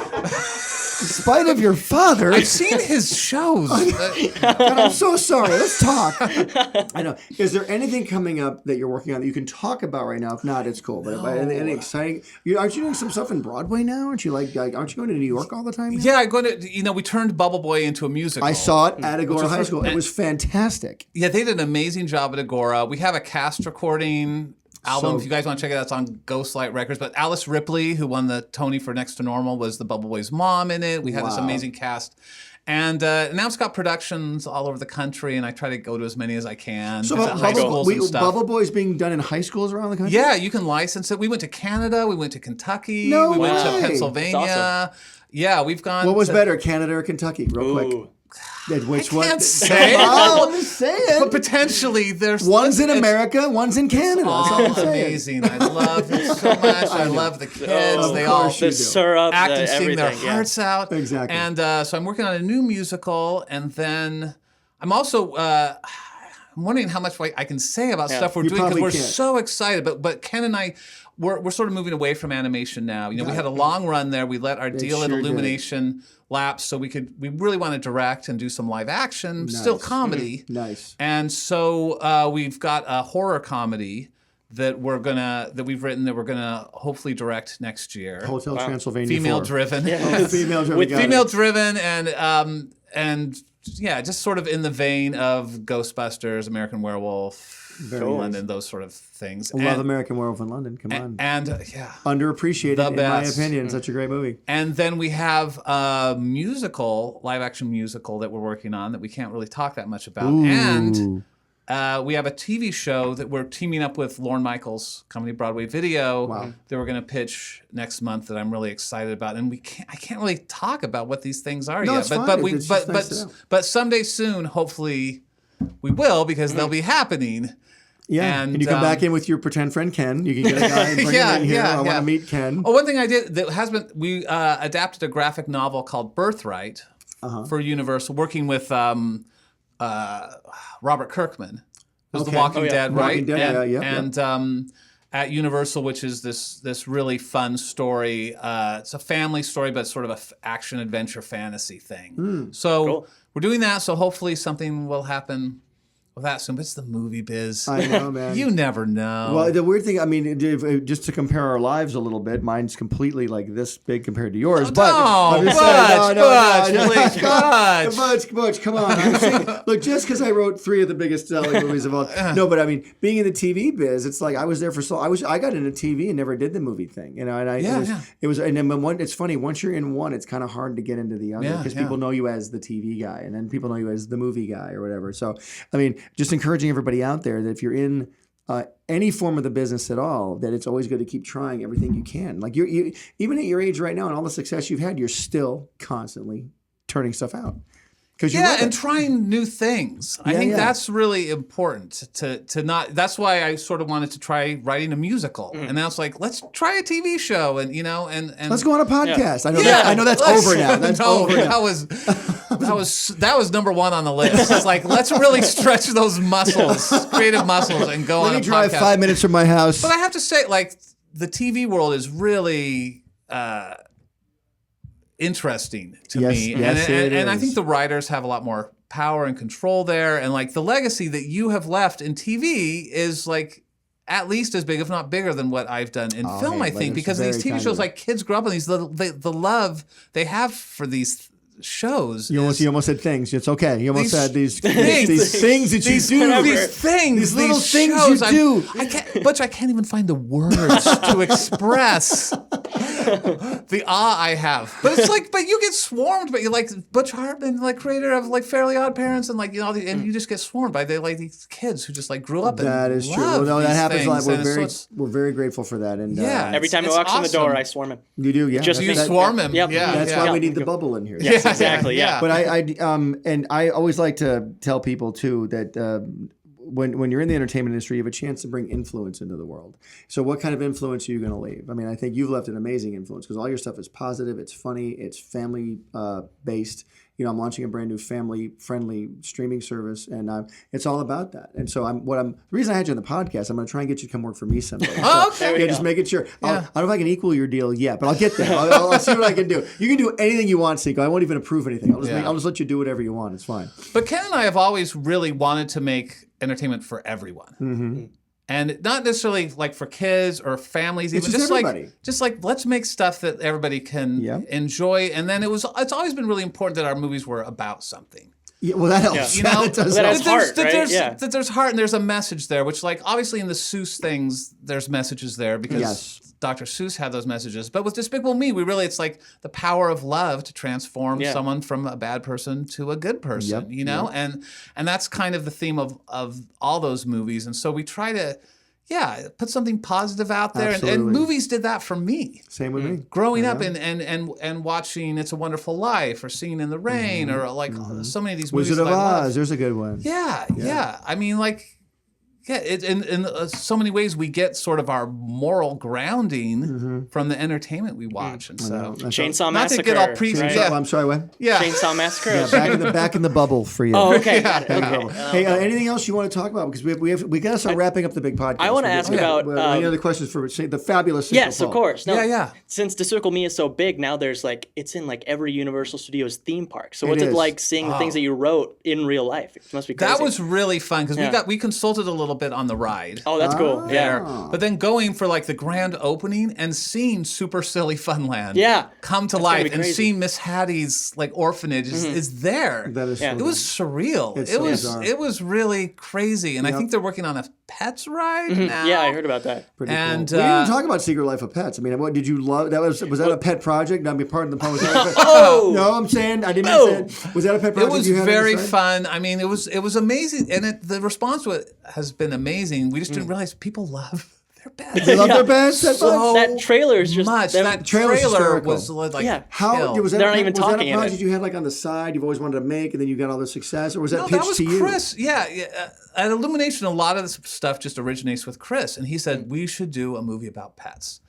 In spite of your father. I've seen his shows. God, I'm so sorry. Let's talk. I know. Is there anything coming up that you're working on that you can talk about right now? If not, it's cool. But any exciting? Aren't you doing some stuff in Broadway now? Aren't you aren't you going to New York all the time now? Yeah, I'm going to. We turned Bubble Boy into a musical. I saw it at Agora High School. It was fantastic. Yeah, they did an amazing job at Agora. We have a cast recording album. If you guys want to check it out, it's on Ghostlight Records. But Alice Ripley, who won the Tony for Next to Normal, was the Bubble Boy's mom in it. We had this amazing cast. And now it's got productions all over the country, and I try to go to as many as I can. So visit high schools and stuff. Bubble Boy's being done in high schools around the country? Yeah, you can license it. We went to Canada. We went to Kentucky. No we went way. to Pennsylvania. That's awesome. Yeah, we've gone. What was better, Canada or Kentucky? Real quick. Which I one? can't say. Oh, I'm just saying. But potentially, there's One's in America, one's in Canada. That's all I'm all saying. amazing. I love it so much. I love the kids. They all course you The do. syrup, act and sing their everything, hearts out. Exactly. And so I'm working on a new musical, and then I'm also I'm wondering how much I can say about stuff we're You doing because probably we're can't. so excited. But Ken and I, we're sort of moving away from animation now. We had a long run there. We let our deal at sure did. Illumination lapse, so we really want to direct and do some live action, still comedy. Nice. And so we've got a horror comedy that we've written that we're gonna hopefully direct next year. Hotel Transylvania. Female 4. driven. Oh, female driven. With got it. Female driven and yeah, just sort of in the vein of Ghostbusters, American Werewolf, London, those sort of things. I love American Werewolf in London. Come on. And yeah. Underappreciated, The in my best. opinion. Such a great movie. And then we have a live action musical that we're working on that we can't really talk that much about. Ooh. And we have a TV show that we're teaming up with Lorne Michaels, Comedy Broadway Video, that we're going to pitch next month that I'm really excited about. And I can't really talk about what these things are yet. It's fine. It's just nice to know. But someday soon, hopefully, we will because they'll be happening. Yeah, And, and you come back in with your pretend friend Ken. You can get a guy and bring him in here. I want to meet Ken. Oh, one thing I did that has been, we adapted a graphic novel called Birthright for Universal, working with Robert Kirkman, who's The Walking Dead, right? Walking Dead, and at Universal, which is this really fun story. It's a family story, but sort of an action adventure fantasy thing. So we're doing that. So hopefully something will happen with that soon. But it's the movie biz. I know, man. You never know. Well, the weird thing, I mean, just to compare our lives a little bit, mine's completely like this big compared to yours. But I'm just saying, Butch, come on. I'm saying, look, just because I wrote 3 of the biggest selling movies of all, no, but I mean, being in the TV biz, it's like I was there for I got into TV and never did the movie thing, and it was, and then it's funny, once you're in one, it's kind of hard to get into the other because people know you as the TV guy, and then people know you as the movie guy or whatever. So, I mean, just encouraging everybody out there that if you're in any form of the business at all, that it's always good to keep trying everything you can. Like you even at your age right now and all the success you've had, you're still constantly turning stuff out. And trying new things. I think that's really important to not. That's why I sort of wanted to try writing a musical, and now it's like let's try a TV show, and and let's go on a podcast. I know that's over now. That's over now. That was number 1 on the list. It's like let's really stretch those muscles, creative muscles, and go on a podcast. Let me drive 5 minutes from my house. But I have to say, like the TV world is really. Interesting to me. And I think the writers have a lot more power and control there. And like the legacy that you have left in TV is like at least as big, if not bigger than what I've done in film, I think, because these TV shows, like kids grow up on these, the love they have for these shows. You almost said things. It's okay. You almost said these things that you do. These little things you do. I can't even find the words to express the awe I have. But it's like, but you get swarmed. But you're like Butch Hartman, like creator of like Fairly Odd Parents, and like and you just get swarmed by these kids who just like grew up. That and is true. love Well, no, that these happens a lot. things, We're very grateful for that. And Yeah. Every time he It's walks in the door, awesome. I swarm him. you do, yeah. Just you that- swarm him. Yep. Yeah, That's yeah. why we need the bubble in here. Yes, exactly. Yeah. But I always like to tell people too that when you're in the entertainment industry, you have a chance to bring influence into the world. So what kind of influence are you going to leave? I mean, I think you've left an amazing influence because all your stuff is positive, it's funny, it's family based. You know, I'm launching a brand new family-friendly streaming service, and it's all about that. And so the reason I had you on the podcast, I'm going to try and get you to come work for me someday. Oh, okay. Yeah, just making sure. I don't know if I can equal your deal yet, but I'll get there. I'll see what I can do. You can do anything you want, Cinco. I won't even approve anything. I'll just let you do whatever you want. It's fine. But Ken and I have always really wanted to make entertainment for everyone. Mm-hmm. And not necessarily like for kids or families, even It's just everybody. like let's make stuff that everybody can Yep. enjoy. And then it's always been really important that our movies were about something. Yeah, well, that helps. Yeah. You know, that does That help. has heart, right? Yeah. that there's heart and there's a message there, which like obviously in the Seuss things, there's messages there because Yes. Dr. Seuss had those messages. But with Despicable Me, it's like the power of love to transform someone from a bad person to a good person, Yep, you know? And that's kind of the theme of all those movies. And so we try to put something positive out there. And Absolutely. movies did that for me. Same with me. Growing up and watching It's a Wonderful Life or Singing in the Rain or like so many of these movies. Wizard of that I love. Oz, there's a good one. Yeah. I mean, like, in so many ways we get sort of our moral grounding from the entertainment we watch, and so Chainsaw not to Massacre. get all preachy. right? I'm sorry, what? Yeah. Chainsaw Massacre. Yeah, back in the bubble for you. Oh, okay. Got it. Okay. Hey, anything else you want to talk about? Because we got to start wrapping up the big podcast. I want to ask about any other questions for the fabulous Cinco yes, of Paul? course. No, Yeah. Since Despicable Me is so big, now there's like it's in like every Universal Studios theme park. So what's It it is. like seeing the things that you wrote in real life? It must be crazy. That was really fun because Yeah. we consulted a little bit on the ride. Oh, that's cool. There. Yeah. But then going for like the grand opening and seeing Super Silly Funland Yeah. come to That's gotta life be and crazy. seeing Miss Hattie's like orphanage is there. That is Yeah. so It was surreal. It's It so was bizarre. it was really crazy. And I think they're working on a Pets ride now. Mm-hmm. Yeah, I heard about that. pretty and, cool. We didn't even talk about Secret Life of Pets. I mean, what did you love? Was that a pet project? Not be part of the pun. Was that a pet? Oh! No, I'm saying I didn't mean to say it. Was that a pet It project? was you had on the very side? fun. I mean, it was amazing, and the response to it has been amazing. We just didn't realize people love their pets. They love their pets. That's So That trailer is just much. them- That trailer's trailer hysterical. was like Yeah. How killed. was that? They're not even was talking that in a it. project you had like on the side? You've always wanted to make, and then you got all the success, or was that No, pitched that was to you? Chris. Yeah. At Illumination, a lot of this stuff just originates with Chris, and he said we should do a movie about pets.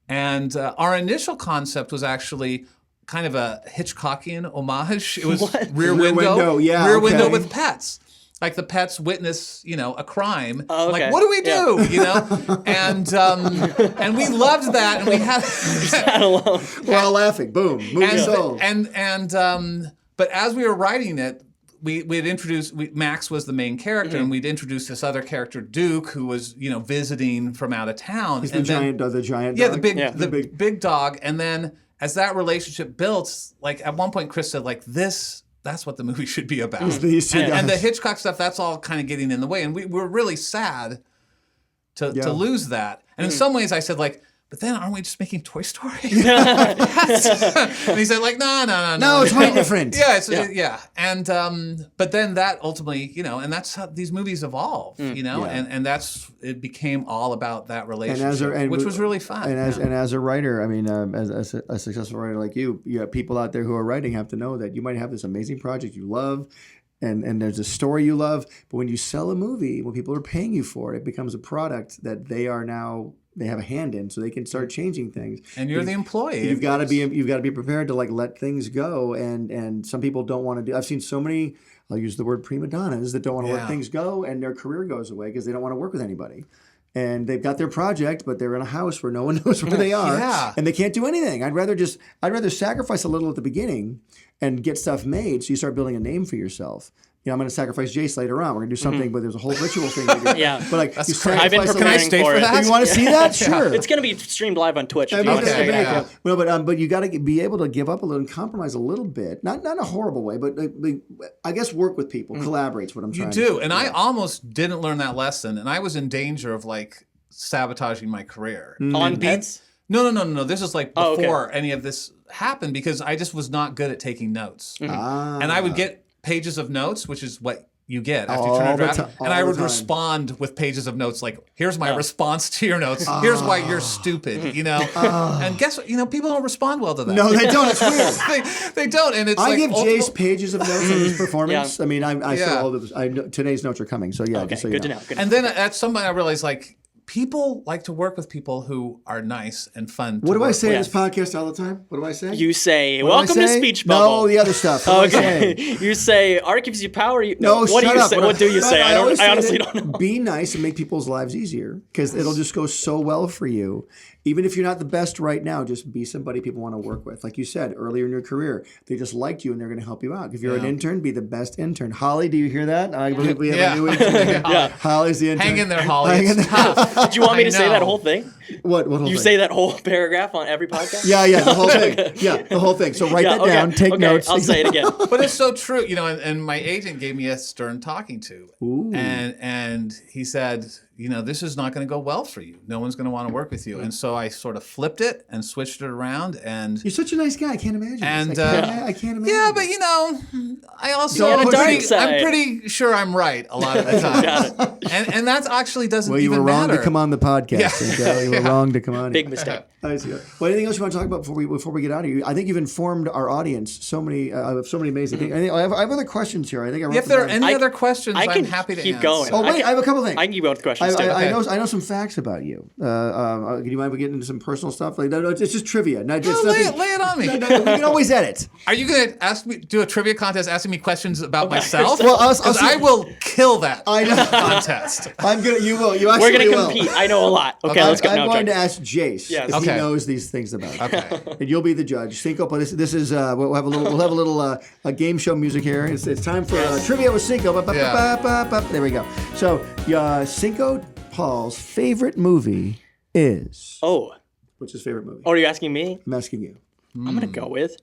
And our initial concept was actually kind of a Hitchcockian homage. It was Rear Window, yeah, Rear okay. Window with pets. Like the pets witness, a crime. Oh, okay. Like, what do we do? And we loved that, and we had. Not alone. We're all laughing. Boom. Movie sold. But as we were writing it, we had introduced Max was the main character, and we'd introduced this other character, Duke, who was visiting from out of town. He's the giant dog. Yeah, dog? the big dog. And then as that relationship built, like at one point, Chris said, like that's what the movie should be about. These two And the guys. Hitchcock stuff, that's all kind of getting in the way, and we were really sad to lose that. And in some ways, I said like, but then aren't we just making Toy Story? And he said like, no, it's way different. Yeah. And but then that ultimately, and that's how these movies evolve, and that's it became all about that relationship, which was really fun. And as a writer, I mean, as a successful writer like you have people out there who are writing have to know that you might have this amazing project you love. And there's a story you love, but when you sell a movie, when people are paying you for it, it becomes a product that they have a hand in, so they can start changing things. And you're the employee. You've got to be prepared to like let things go. And some people don't want to do. I've seen so many. I'll use the word prima donnas that don't want to let things go, and their career goes away because they don't want to work with anybody. And they've got their project, but they're in a house where no one knows where they are, and they can't do anything. I'd rather sacrifice a little at the beginning and get stuff made, so you start building a name for yourself. I'm going to sacrifice Jace later on. We're going to do something, but there's a whole ritual thing. Yeah. But like, That's you great. I've been sacrifice a preparing stay for for it. that? You want to see that? Sure. It's going to be streamed live on Twitch. If you I want mean, to see it. yeah. but you got to be able to give up a little and compromise a little bit. Not in a horrible way, but I guess work with people, collaborate's what I'm trying to say. You do, and I almost didn't learn that lesson, and I was in danger of like sabotaging my career On Pets? No. This is like before any of this happened because I just was not good at taking notes. And I would get pages of notes, which is what you get after you turn a draft. And I would respond with pages of notes like, here's my response to your notes. Here's why you're stupid, you know? And guess what? You know, people don't respond well to that. No, they don't. It's weird. they don't. And it's I like give Jace pages of notes on his performance. Yeah. I mean, I saw all of this. Today's notes are coming. So yeah, Okay, just so good you to know. know. Good And then at some point I realized like, people like to work with people who are nice and fun. What do I say in with. this podcast all the time? What do I say? You say, What do I welcome to say? Speech Bubble. No, the other stuff. What do I say? You say, art gives you power. No, what shut do you up. say? What do you say? I always say honestly that don't know. Be nice and make people's lives easier because it'll just go so well for you. Even if you're not the best right now, just be somebody people want to work with. Like you said earlier in your career, they just liked you and they're going to help you out. If you're an intern, be the best intern. Holly, do you hear that? I believe we have a new intern. Holly's the intern. Hang in there, Holly. It's tough. Did you want me to say that whole thing? What whole You thing? say that whole paragraph on every podcast? Yeah, the whole thing. Yeah, the whole thing. So write that down. Take notes. I'll say it again. But it's so true, you know. And my agent gave me a stern talking to, and he said, you know, this is not going to go well for you. No one's going to want to work with you. And so I sort of flipped it and switched it around. And You're such a nice guy. I can't imagine. And I can't imagine. yeah, but you know, I also Don't I'm push pretty, it. I'm pretty sure I'm right a lot of the time. and that actually doesn't Well, you even were wrong matter. to come on the podcast. Yeah. Cinco. You were wrong to come on. Big mistake. I see. Well, anything else you want to talk about before we get out of here? I think you've informed our audience so many amazing things. I have other questions here. I think I wrote If there are them down. any other questions, I can I'm happy to keep answer. going. Oh wait, I have a couple things. I can keep going with questions too. I know some facts about you. Do you mind getting into some personal stuff? Like, no, it's just trivia. No, it's lay nothing- it on me. No, we can always edit. Are you going to ask me do a trivia contest asking me questions about myself? Well, I'll because see- I will kill that I know. contest. I'm gonna. You will. You actually We're going to will. compete. I know a lot. Okay, let's go. I'm No, going to joking. ask Jace Yes. if Okay. he knows these things about you. Okay. And you'll be the judge. Cinco, but this is we'll have a little game show music here. It's time for trivia with Cinco. There we go. So Cinco Paul's favorite movie is. Oh. What's his favorite movie? Oh, are you asking me? I'm asking you. I'm going to go with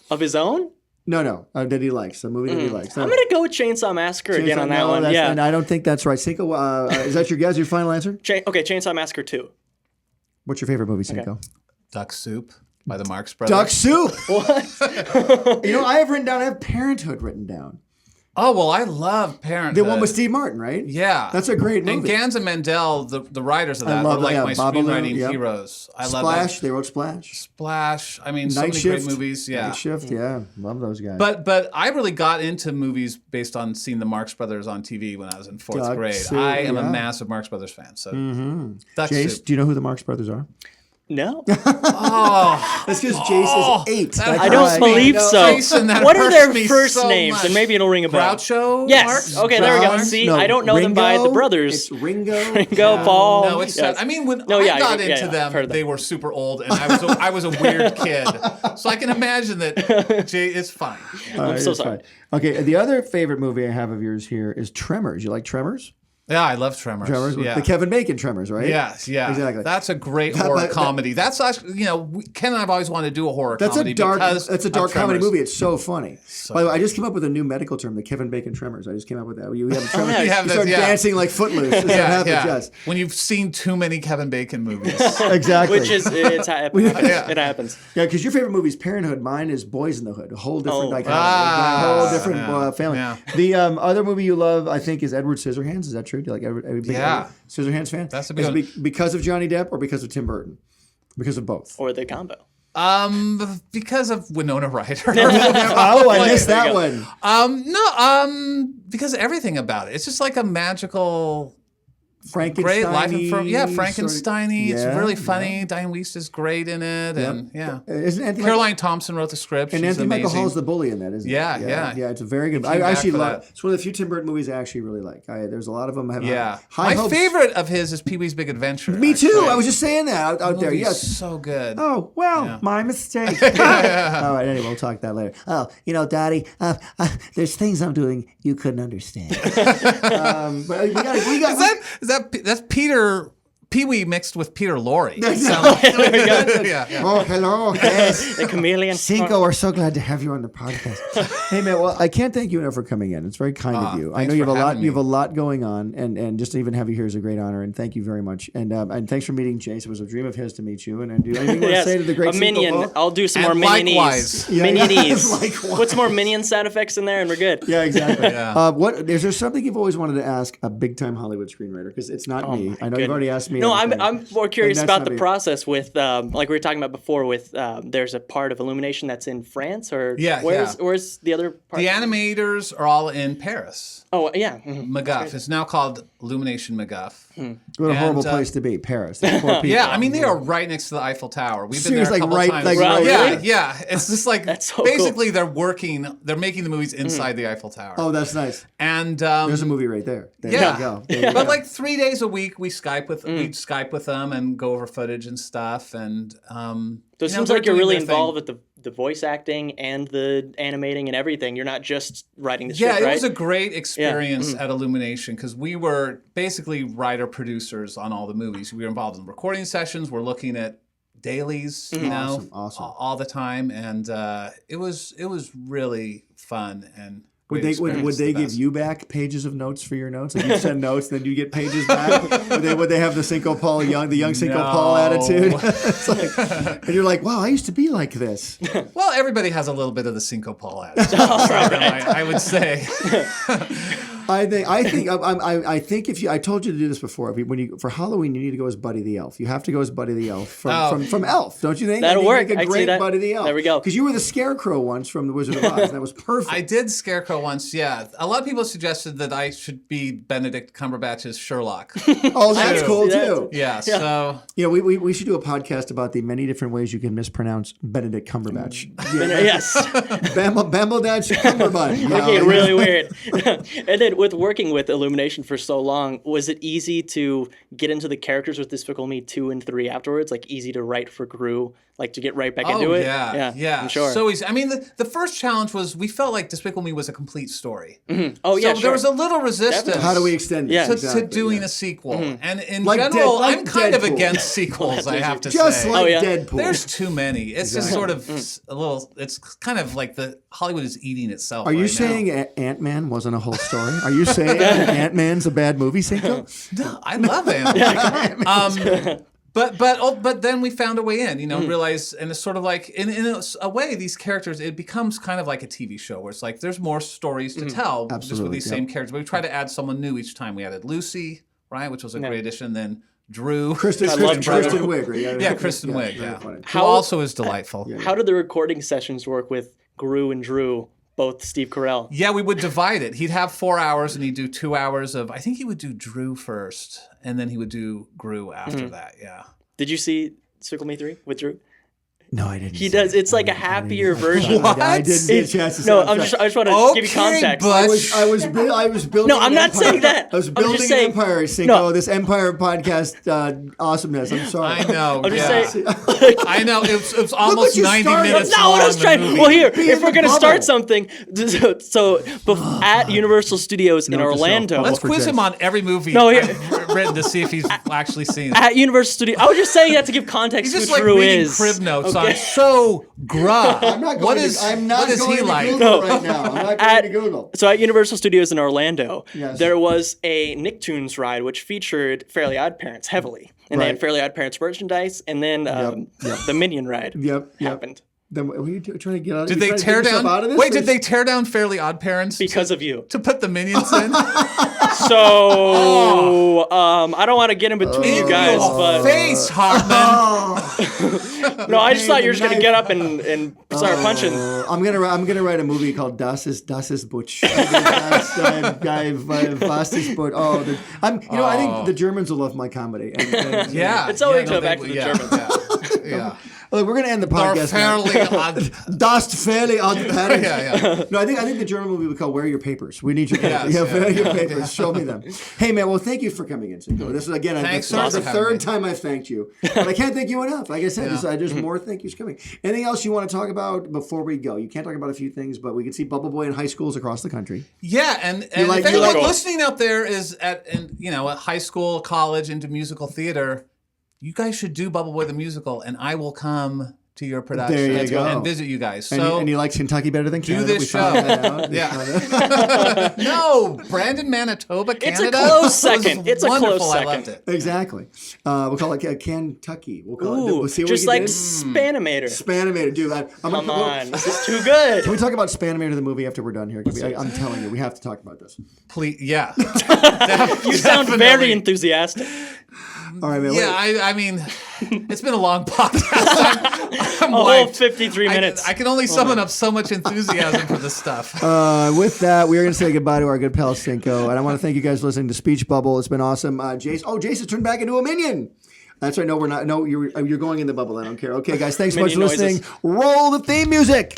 of his own? No. That he likes. The movie that he likes. No. I'm going to go with Chainsaw Massacre again on that one. Yeah. And I don't think that's right. Cinco, is that your guess? Your final answer? Okay, Chainsaw Massacre 2. What's your favorite movie, Cinco? Duck Soup by the Marx Brothers. Duck Soup. What? You know, I have Parenthood written down. Oh, well, I love Parenthood. The one with Steve Martin, right? Yeah. That's a great movie. And Gans and Mendel, the writers of that, love are like that, my Babalu, screenwriting yep. heroes. I love Splash. They wrote Splash. Splash. I mean, so Night many Shift. great movies. Yeah. Night Shift. Yeah. Love those guys. But I really got into movies based on seeing the Marx Brothers on TV when I was in fourth Duck grade. Soup, I am a yeah. massive Marx Brothers fan. So Duck Jace, Soup. do you know who the Marx Brothers are? No. Oh, That's because Jace is 8. that That's I don't why. believe no, so. Jason, that What are hurts their me first so names? much. And maybe it'll ring a bell. Groucho Yes. Marx? Okay, there we go. Groucho? See, No, I don't know them by the Ringo? brothers. It's Ringo. Ringo, Paul. No, it's Yes. sad. I mean, when No, I yeah, got yeah, into I've them, heard of them. they were super old, and I was a weird kid. So I can imagine that Jay is fine. I'm so It's sorry. fine. Okay, the other favorite movie I have of yours here is Tremors. You like Tremors? Yeah, I love Tremors. Tremors? Yeah. The Kevin Bacon Tremors, right? Yes, yeah. Exactly. That's a great horror comedy. That's actually, Ken and I have always wanted to do a horror comedy. That's a dark of comedy Tremors. movie. It's so funny. By the way, I just came up with a new medical term, the Kevin Bacon Tremors. I just came up with that. You have tremors. You You have this, start yeah. dancing like Footloose. That's what happens, yes. When you've seen too many Kevin Bacon movies. Exactly. Which is, it happens. Yeah, because your favorite movie is Parenthood. Mine is Boys in the Hood. A whole different dichotomy. Ah, a whole different family. yeah. The other movie you love, I think, is Edward Scissorhands. Is that true? Do you like Edward Yeah. Scissorhands fan? That's a big Is it one. because of Johnny Depp or because of Tim Burton? Because of both. Or the combo. Because of Winona Ryder. Oh, I missed that There you one. Because everything about it. It's just like a magical, Frankenstein. great life of Frankenstein-y. It's really funny. Yeah. Diane Wiest is great in it, and yeah. Isn't Anthony Caroline Thompson wrote the script. And She's Anthony Michael amazing. Hall's the bully in that, isn't Yeah, it? yeah. Yeah, it's a very good. I came back actually for love. that. It's one of the few Tim Burton movies I actually really like. There's a lot of them. I have Yeah. high My hopes. favorite of his is Pee-wee's Big Adventure. Me too. actually. I was just saying that out there. Movie's Yes. so good. Oh, well, my mistake. All right, anyway, we'll talk that later. Oh, Daddy, there's things I'm doing you couldn't understand. But we got. That's Peter Pee-wee mixed with Peter Lorre. Yeah. Oh, hello. Yes. The chameleon. Cinco, we're so glad to have you on the podcast. Hey man, well, I can't thank you enough for coming in. It's very kind of you. I know you have a lot. You have a lot going on, and just to even have you here is a great honor. And thank you very much. And thanks for meeting Jace. It was a dream of his to meet you. And do you anything you want to say to the great a minion. Cinco Paul? I'll do some And more minionese. likewise. Minionese. Likewise. Put some more minion sound effects in there, and we're good. Yeah, exactly. Yeah. What is there something you've always wanted to ask a big time Hollywood screenwriter? Because it's not me. I know you've already asked me. No, everything. I'm more curious that's about not the me. process with, like we were talking about before, with there's a part of Illumination that's in France, or where's the other part? The animators are all in Paris. Oh yeah, mm-hmm. MacGuff. It's now called Illumination MacGuff. What a horrible place to be, Paris. Poor people. Yeah, I mean they are right next to the Eiffel Tower. We've been Seriously, there a couple right- times. like right yeah, there? yeah. It's just like That's so basically they're making the movies inside the Eiffel Tower. Oh, that's nice. And There's a movie right there. There yeah, you go. There you but go. like 3 days a week we Skype with them and go over footage and stuff. And So it seems like you're really involved with the voice acting and the animating and everything. You're not just writing the script, Yeah, right? it was a great experience at Illumination because we were basically writer-producers on all the movies. We were involved in recording sessions. We're looking at dailies, you know, Awesome. all the time, and it was really fun and. Would they give you back pages of notes for your notes? Like you send notes, then you get pages back. Would they have the Cinco Paul the young Cinco Paul attitude? It's like, and you're like, wow, I used to be like this. Well, everybody has a little bit of the Cinco Paul attitude. I would say. I think if you, I told you to do this before. For Halloween, you need to go as Buddy the Elf. You have to go as Buddy the Elf from Elf, don't you think? That'll work. Make a I'd see great that. Buddy the Elf. There we go. Because you were the Scarecrow once from The Wizard of Oz, and that was perfect. I did Scarecrow once, yeah. A lot of people suggested that I should be Benedict Cumberbatch's Sherlock. Oh, that's cool See that? too. Yeah, so Yeah, we should do a podcast about the many different ways you can mispronounce Benedict Cumberbatch. Yes. Bambledadge Cumberbatch. You know? Okay, really weird. And then with working with Illumination for so long, was it easy to get into the characters with Despicable Me 2 and 3 afterwards? Like easy to write for Gru, like to get right back into it? Yeah. I'm sure. So easy. I mean, the first challenge was we felt like Despicable Me was a complete story. Oh yeah, So there was a little resistance. How do we extend it? Yeah. to doing a sequel? And in Like general, like I'm kind of Deadpool. against sequels, I have to Just say. like yeah. Deadpool. There's too many. It's just sort of a little. It's kind of like the Hollywood is eating itself. Are you right saying Ant-Man wasn't a whole story? Are you saying Ant-Man's a bad movie, Cinco? No, I love Ant-Man. But then we found a way in, realize, and it's sort of like in a way these characters, it becomes kind of like a TV show where it's like there's more stories to tell just with these same characters. But we try to add someone new each time. We added Lucy, right, which was a great addition. Then Drew, Kristen Wiig. Right? yeah, Kristen Wiig, very yeah, funny. who also is delightful. How did the recording sessions work with Gru and Drew, both Steve Carell? Yeah, we would divide it. He'd have 4 hours, and he'd do 2 hours of. I think he would do Drew first, and then he would do Gru after that. Yeah. Did you see Despicable Me 3 with Drew? No, I didn't. He does. It's like a happier version. I didn't get a chance to see No, it. I just want to give you context. Butch. I was building. No, I'm an not empire. saying that. I was I'm building just an saying- empire, Cinco. No. This Empire podcast awesomeness. I'm sorry. I know. I'm just yeah. saying. I know. It was almost you 90 started. minutes That's not what I was long, trying. the movie. Well, here, Be if in we're the gonna bubble. start something, at Universal Studios in Note to self, Orlando. bubble. Let's for quiz Jace. him on every movie No, here- I've written to see if he's actually seen it. At Universal Studios, I was just saying that to give context He's to just who like Drew reading is. crib notes Okay. on so gruh. I'm not going What to, is I'm not what is going he to like? Google right now. I'm not going to Google. So at Universal Studios in Orlando, Yes. there was a Nicktoons ride which featured Fairly OddParents heavily, and they had Right. Fairly OddParents merchandise, and then the Minion ride Yep. happened Then were you trying to get out? Did you they trying to tear get yourself down? Out of this, Wait, or did is- they tear down Fairly OddParents because of you. to put the minions in? So I don't want to get in between you guys, Your but face, Hartman. no, I just thought you were just gonna get up and start punching. I'm gonna write a movie called Das ist Butch. Was ist Butch. I think the Germans will love my comedy. And, Yeah, It's always no, go back to the Germans. Yeah. Look, we're going to end the They're podcast now. fairly odd. Das fairly odd parents. Yeah. No, I think the German movie would call "Where Are Your Papers?" We need your papers. Yes, Where are your yeah. papers? Show me them. Hey, man. Well, thank you for coming in, Cinco. This is again. Thanks This is the for having me. third time I've thanked you, but I can't thank you enough. Like I said, there's more thank yous coming. Anything else you want to talk about before we go? You can't talk about a few things, but we can see Bubble Boy in high schools across the country. Yeah, and if like- you anyone like- listening out there is at high school, college, into musical theater, you guys should do Bubble Boy the musical, and I will come to your production There you go. and visit you guys. And, So and he likes Kentucky better than Canada. this We found show. that out. Yeah. No, Brandon, Manitoba, It's a Canada. close It was second. It's a close wonderful. I second. loved it. Exactly. We'll call it Kentucky. We'll call it. Ooh, We'll see what just we like did. Spanimator. Spanimator, dude. I'm Come gonna, on, this is too good. Can we talk about Spanimator the movie after we're done here? I'm telling you, we have to talk about this. Please, yeah. You sound very enthusiastic. All right, man. Yeah, I mean, it's been a long podcast. I'm A whole wiped. 53 minutes. I can only summon up so much enthusiasm for this stuff. With that, we are going to say goodbye to our good pal Cinco, and I want to thank you guys for listening to Speech Bubble. It's been awesome. Jace. Oh, Jace has turned back into a minion. That's right. No, we're not. No, you're going in the bubble. I don't care. Okay, guys. Thanks so much for Minion noises. listening. Roll the theme music.